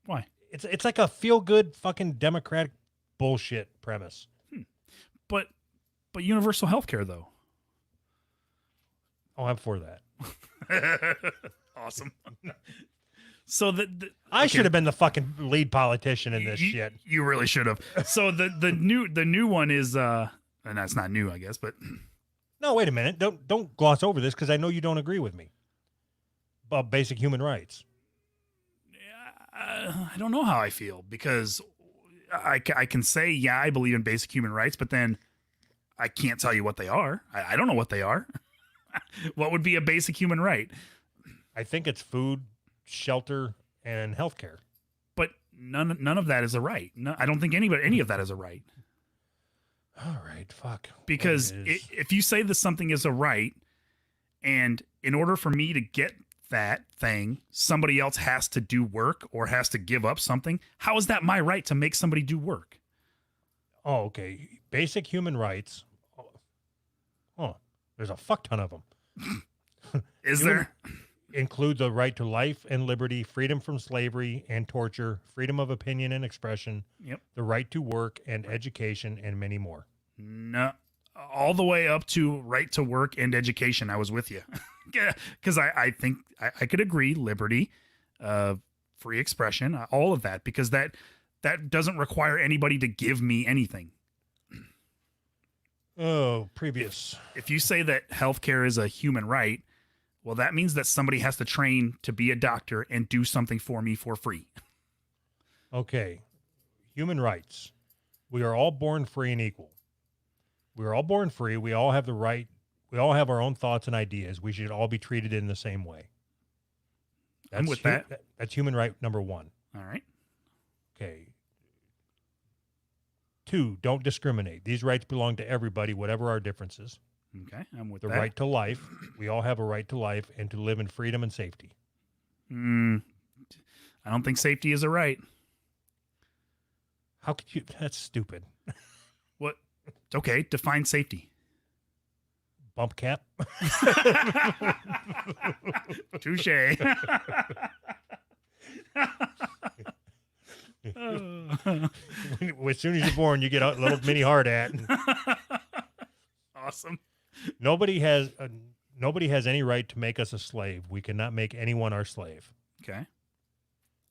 Why? It's like a feel good fucking democratic bullshit premise. But universal healthcare though. Oh, I'm for that. Awesome. So I should have been the fucking lead politician in this shit. You really should have. So the new one is and that's not new, I guess, but No, wait a minute. Don't gloss over this because I know you don't agree with me about basic human rights. I don't know how I feel because I can say, yeah, I believe in basic human rights, but then I can't tell you what they are. I don't know what they are. What would be a basic human right? I think it's food, shelter, and healthcare. But none of that is a right. No, I don't think any of that is a right. All right, fuck. Because It is. if you say that something is a right, and in order for me to get that thing, somebody else has to do work or has to give up something, how is that my right to make somebody do work? Oh, okay. Basic human rights. Oh, there's a fuck ton of them. Is Human- there? Include the right to life and liberty, freedom from slavery and torture, freedom of opinion and expression, Yep. the right to work and education, and many more. No, all the way up to right to work and education. I was with you. Because I think I could agree liberty, free expression, all of that, because that doesn't require anybody to give me anything. Oh, previous. If you say that healthcare is a human right, well, that means that somebody has to train to be a doctor and do something for me for free. Okay. Human rights. We are all born free and equal. We are all born free. We all have the right. We all have our own thoughts and ideas. We should all be treated in the same way. I'm with that. That's human right number one. All right. Okay. 2, don't discriminate. These rights belong to everybody, whatever our differences. Okay. I'm with The that. right to life. We all have a right to life and to live in freedom and safety. I don't think safety is a right. How could you? That's stupid. What? Okay. Define safety. Bump cap. Touche. As soon as you're born, you get a little mini hard hat. Awesome. Nobody has any right to make us a slave. We cannot make anyone our slave. Okay.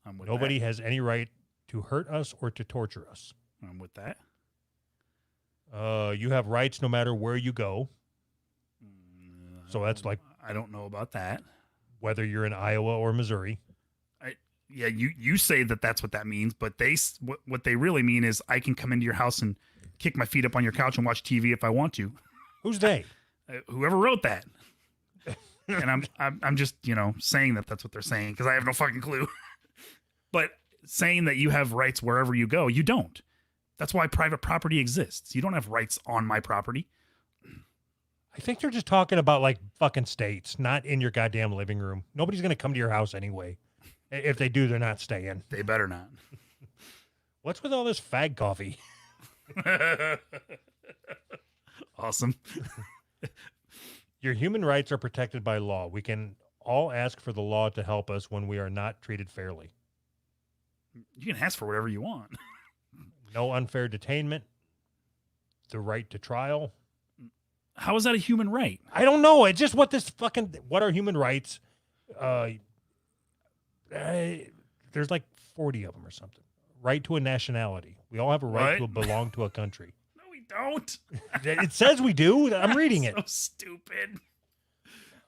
I'm with Nobody has any right to hurt us or to torture us. that. I'm with that. You have rights no matter where you go. So that's like I don't know about that. whether you're in Iowa or Missouri. Yeah, you say that that's what that means, but what they really mean is I can come into your house and kick my feet up on your couch and watch TV if I want to. Who's they? Whoever wrote that. And I'm just, saying that that's what they're saying because I have no fucking clue. But saying that you have rights wherever you go, you don't. That's why private property exists. You don't have rights on my property. I think they're just talking about like fucking states, not in your goddamn living room. Nobody's going to come to your house anyway. If they do, they're not staying. They better not. What's with all this fag coffee? Awesome. Your human rights are protected by law. We can all ask for the law to help us when we are not treated fairly. You can ask for whatever you want. No unfair detainment. The right to trial. How is that a human right? I don't know. It's just what are human rights? There's like 40 of them or something. Right to a nationality. We all have a right to belong to a country. No, we don't. It says we do. I'm reading it. So stupid.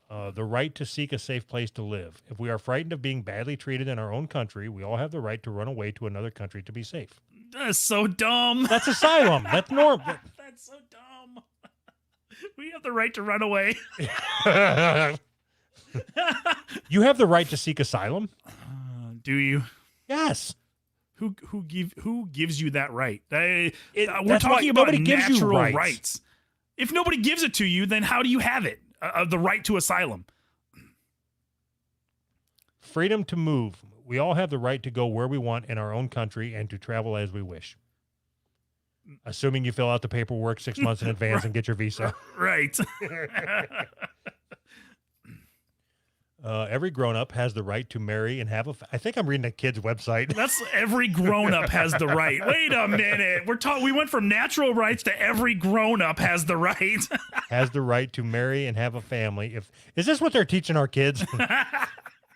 The right to seek a safe place to live. If we are frightened of being badly treated in our own country, we all have the right to run away to another country to be safe. That's so dumb. That's asylum. That's normal. That's so dumb. We have the right to run away. You have the right to seek asylum? Do you? Yes. Who gives you that right? We're that's why talking about nobody gives you natural rights. rights. If nobody gives it to you, then how do you have it? The right to asylum. Freedom to move. We all have the right to go where we want in our own country and to travel as we wish. Assuming you fill out the paperwork 6 months in advance and get your visa. Right. Every grown-up has the right to marry and have I think I'm reading a kid's website. That's every grown-up has the right. Wait a minute. We went from natural rights to every grown-up has the right. Has the right to marry and have a family. Is this what they're teaching our kids?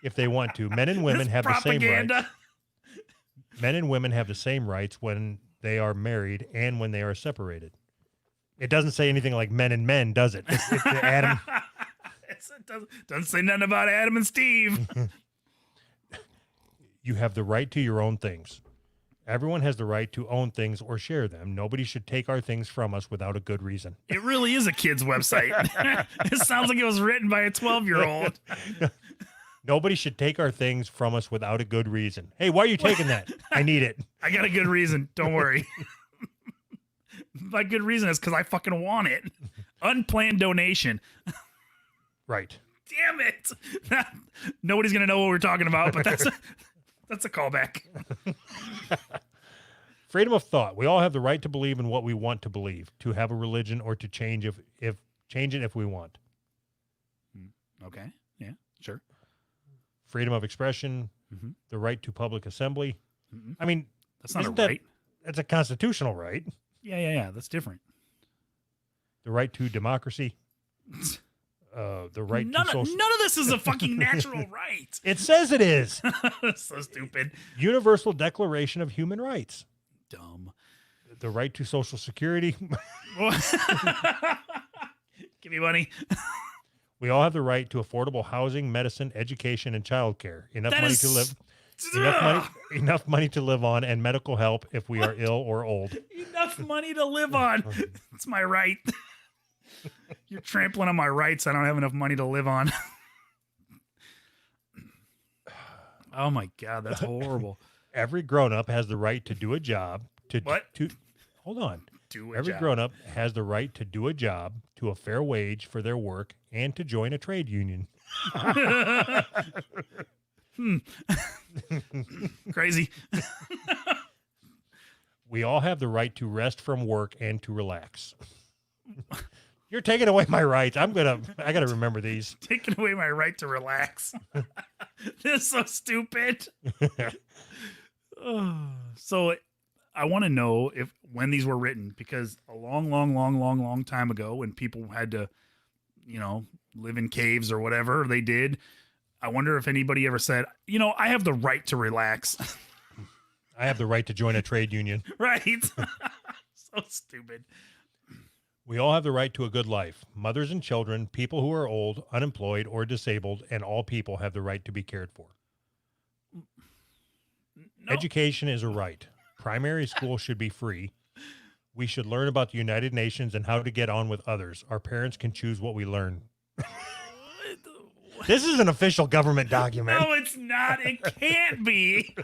If they want to. Men and women have the same rights. Men and women have the same rights when they are married and when they are separated. It doesn't say anything like men and men, does it? It's Adam. It doesn't say nothing about Adam and Steve. You have the right to your own things. Everyone has the right to own things or share them. Nobody should take our things from us without a good reason. It really is a kid's website. It sounds like it was written by a 12-year-old. Nobody should take our things from us without a good reason. Hey, why are you taking that? I need it. I got a good reason. Don't worry. My good reason is because I fucking want it. Unplanned donation. Right. Damn it. Nobody's going to know what we're talking about, but that's a callback. Freedom of thought. We all have the right to believe in what we want to believe, to have a religion, or to change change it if we want. Okay. Yeah, sure. Freedom of expression, the right to public assembly. I mean, that's not a right. That's a constitutional right. Yeah. That's different. The right to democracy. The right to social... None of this is a fucking natural right. It says it is. So stupid. Universal Declaration of Human Rights. Dumb. The right to Social Security. Give me money. We all have the right to affordable housing, medicine, education, and childcare. Enough money to live on, and medical help if we are ill or old. Enough money to live on. It's my right. You're trampling on my rights. I don't have enough money to live on. Oh my God, that's horrible. Every grown-up has the right to do a job. Hold on. Every grown-up has the right to do a job to a fair wage for their work and to join a trade union. Crazy. We all have the right to rest from work and to relax. You're taking away my rights. I got to remember these. Taking away my right to relax. This is so stupid. So I want to know when these were written, because a long time ago, when people had to, live in caves or whatever they did, I wonder if anybody ever said, I have the right to relax. I have the right to join a trade union. Right. So stupid. We all have the right to a good life. Mothers and children, people who are old, unemployed, or disabled, and all people have the right to be cared for. No. Education is a right. Primary school should be free. We should learn about the United Nations and how to get on with others. Our parents can choose what we learn. This is an official government document. No, it's not. It can't be.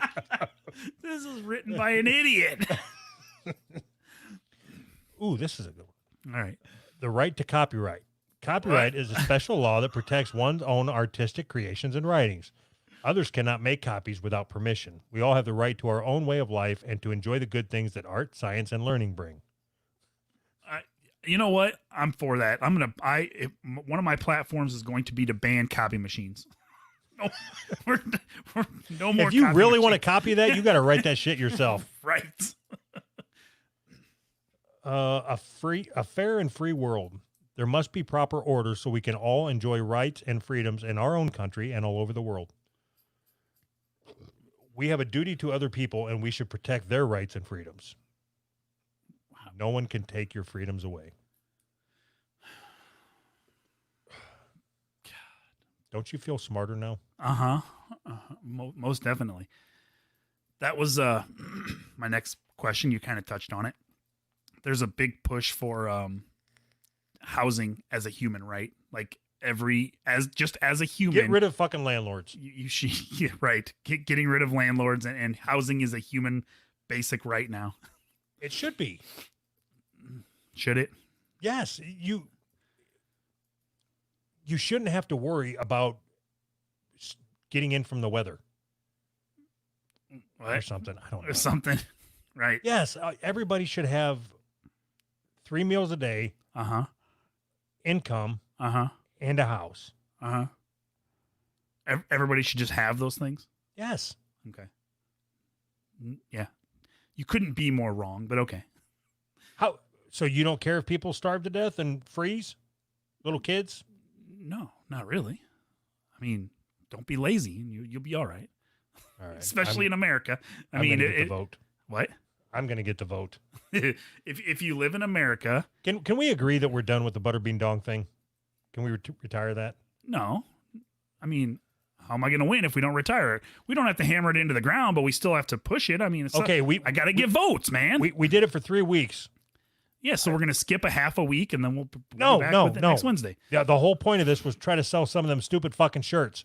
This is written by an idiot. Ooh, this is a good one. All right. The right to copyright. Copyright is a special law that protects one's own artistic creations and writings. Others cannot make copies without permission. We all have the right to our own way of life and to enjoy the good things that art, science, and learning bring. You know what? I'm for that. One of my platforms is going to be to ban copy machines. No, no more. If you really want to machines. copy that, you got to write that shit yourself. Right. A fair and free world. There must be proper order so we can all enjoy rights and freedoms in our own country and all over the world. We have a duty to other people, and we should protect their rights and freedoms. No one can take your freedoms away. God. Don't you feel smarter now? Uh-huh. Most definitely. That was my next question. You kind of touched on it. There's a big push for housing as a human right. Like as a human. Get rid of fucking landlords. You should, yeah, right. Getting rid of landlords and housing is a human basic right now. It should be. Should it? Yes, you shouldn't have to worry about getting in from the weather or What? something. I don't know. Or something. Right. Yes, everybody should have 3 meals a day, Uh-huh. income, Uh-huh. and a house. Uh-huh. Everybody should just have those things? Yes. Okay. Yeah. You couldn't be more wrong, but okay. How? So you don't care if people starve to death and freeze? Little kids? No, not really. I mean, don't be lazy and you'll be all right. All right. Especially in America. I'm gonna get the vote. What? I'm going to get the vote. if you live in America, Can we agree that we're done with the Butterbean Dong thing? Can we retire that? no. I mean, how am I going to win if we don't retire it? We don't have to hammer it into the ground, but we still have to push it. I mean, it's Okay, I got to get votes, man. we did it for 3 weeks. Yeah, so we're going to skip a half a week and then we'll be back No, with it no. next Wednesday. Yeah, the whole point of this was try to sell some of them stupid fucking shirts.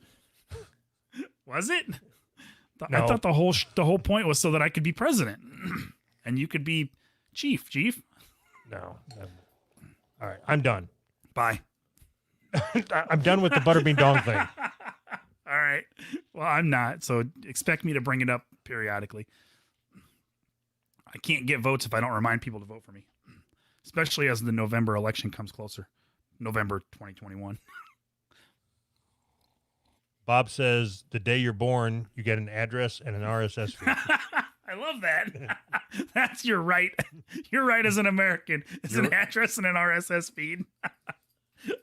Was it? No. I thought the whole point was so that I could be president and you could be chief. No. All right, I'm done. Bye. I'm done with the Butterbean Dong thing. All right. Well, I'm not. So expect me to bring it up periodically. I can't get votes if I don't remind people to vote for me, especially as the November election comes closer. November 2021. Bob says the day you're born, you get an address and an RSS feed. I love that. That's your right. Your right as an American is an address and an RSS feed.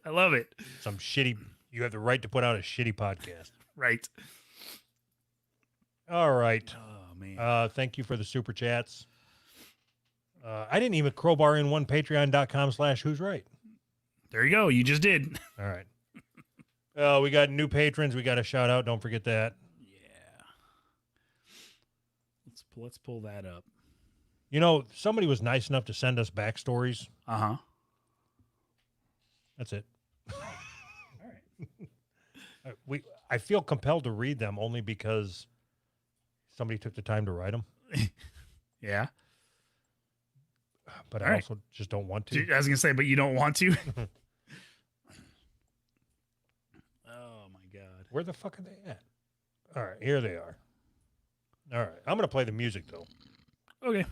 I love it. Some shitty. You have the right to put out a shitty podcast. Right. All right. Oh, man. Thank you for the super chats. I didn't even crowbar in one patreon.com/who's right. There you go. You just did. All right. We got new patrons. We got a shout out. Don't forget that. Yeah. Let's pull that up. You know, somebody was nice enough to send us backstories. Uh-huh. That's it. All right. I feel compelled to read them only because somebody took the time to write them, Yeah. but All I right. also just don't want to. I was going to say, but you don't want to? Oh, my God. Where the fuck are they at? All right, here they are. All right, I'm going to play the music, though. Okay.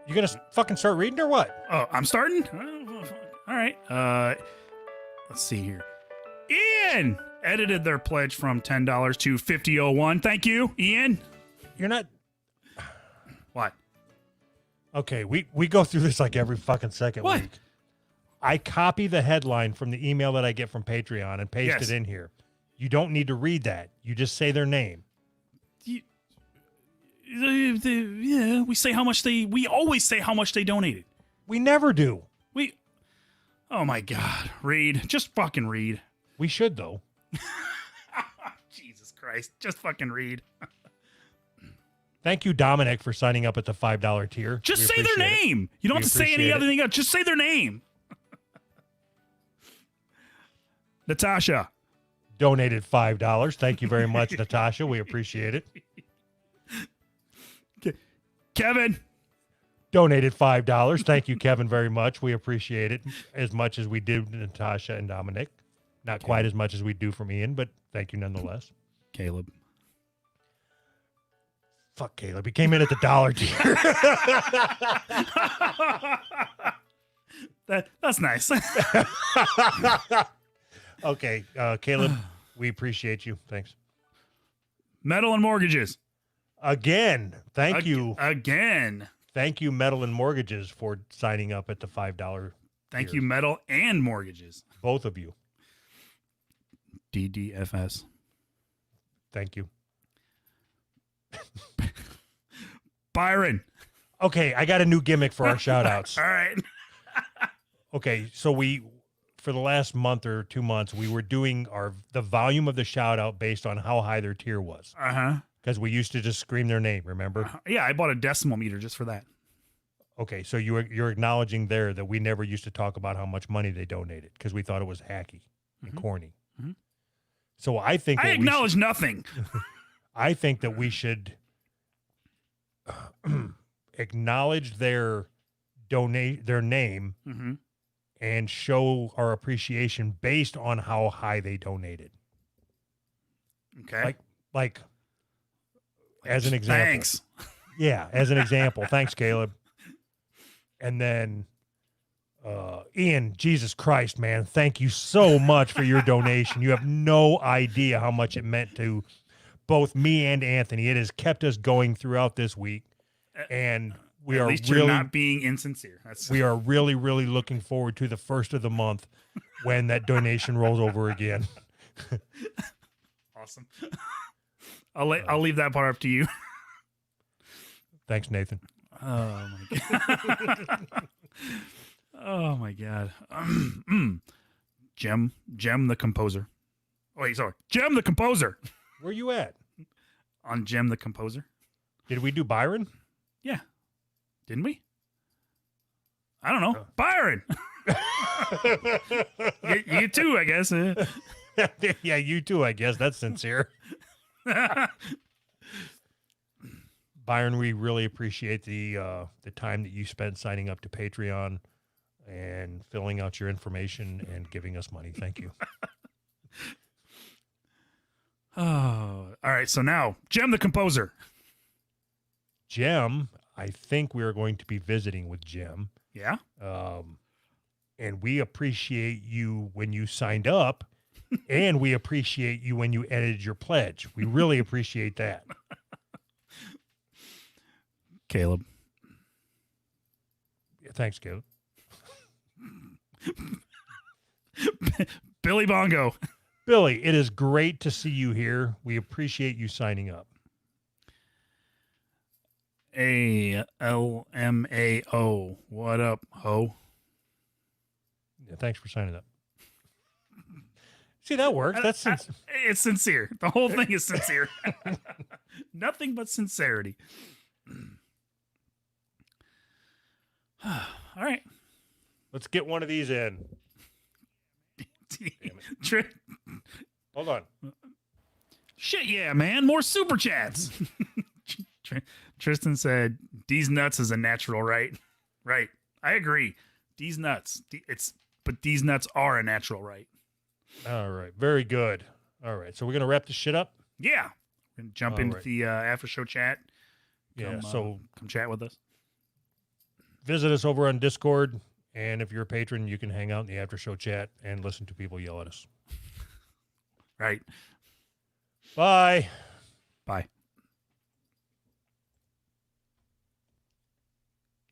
You going to fucking start reading or what? Oh, I'm starting? All right. Let's see here. Ian edited their pledge from $10 to $50.01. Thank you, Ian. You're not... What? Okay, we go through this like every fucking second What? week. I copy the headline from the email that I get from Patreon and paste Yes. it in here. You don't need to read that. You just say their name. Yeah, we always say how much they donated. We never do. Oh my God. Read. Just fucking read. We should, though. Christ. Just fucking read. Thank you, Dominic, for signing up at the $5 tier. Just We say their appreciate it. name. You don't We have to say any appreciate other it. thing else. Just say their name. Natasha. Donated $5. Thank you very much, Natasha. We appreciate it. Kevin. Donated $5. Thank you, Kevin, very much. We appreciate it as much as we do Natasha and Dominic. Not quite as much as we do from Ian, but thank you nonetheless. Caleb. Fuck Caleb. He came in at the $1 tier. That's nice. Okay, Caleb, we appreciate you. Thanks. Metal and Mortgages. Again, thank you. Again. Thank you, Metal and Mortgages, for signing up at the $5. Thank tier. you, Metal and Mortgages. Both of you. DDFS. Thank you. Byron. Okay, I got a new gimmick for our shout outs. All right. Okay, so for the last month or 2 months, we were doing the volume of the shout out based on how high their tier was. Uh-huh. Because we used to just scream their name, remember? Yeah, I bought a decimal meter just for that. Okay, so you're acknowledging there that we never used to talk about how much money they donated because we thought it was hacky and corny. Mhm. So I think I that acknowledge nothing. I think that we should acknowledge their name Mm-hmm. and show our appreciation based on how high they donated. Okay. Like as an example. Thanks. Yeah, as an example. Thanks, Caleb. And then Ian, Jesus Christ, man, thank you so much for your donation. You have no idea how much it meant to both me and Anthony. It has kept us going throughout this week. And we At are least you're really not being insincere. we are really, really looking forward to the first of the month when that donation rolls over again. Awesome. I'll leave that part up to you. Thanks, Nathan. Oh my god. Oh my god. Jem the composer. Wait, sorry. Jem the composer. Where you at? On Jem the composer. Did we do Byron? Yeah. Didn't we? I don't know. Byron. you too, I guess. Yeah, you too, I guess. That's sincere. Byron, we really appreciate the time that you spent signing up to Patreon and filling out your information and giving us money. Thank you. Oh, all right. So now, Jem the composer. Jem, I think we are going to be visiting with Jem. Yeah. And we appreciate you when you signed up, and we appreciate you when you edited your pledge. We really appreciate that. Caleb. Yeah, thanks, Caleb. Billy Bongo. Billy, it is great to see you here. We appreciate you signing up. ALMAO. What up, ho? Yeah, thanks for signing up. See, that works. That's It's sincere. The whole thing is sincere. Nothing but sincerity. All right. Let's get one of these in. Tri- Hold on. Shit, yeah, man. More super chats. Tristan said, "D's nuts is a natural right." Right. I agree. D's nuts. But these nuts are a natural right. All right. Very good. All right. So we're going to wrap this shit up? Yeah. We're gonna jump All into right. the after show chat. Yeah. Come, So come chat with us. visit us over on Discord. And if you're a patron, you can hang out in the after show chat and listen to people yell at us. Right. Bye. Bye.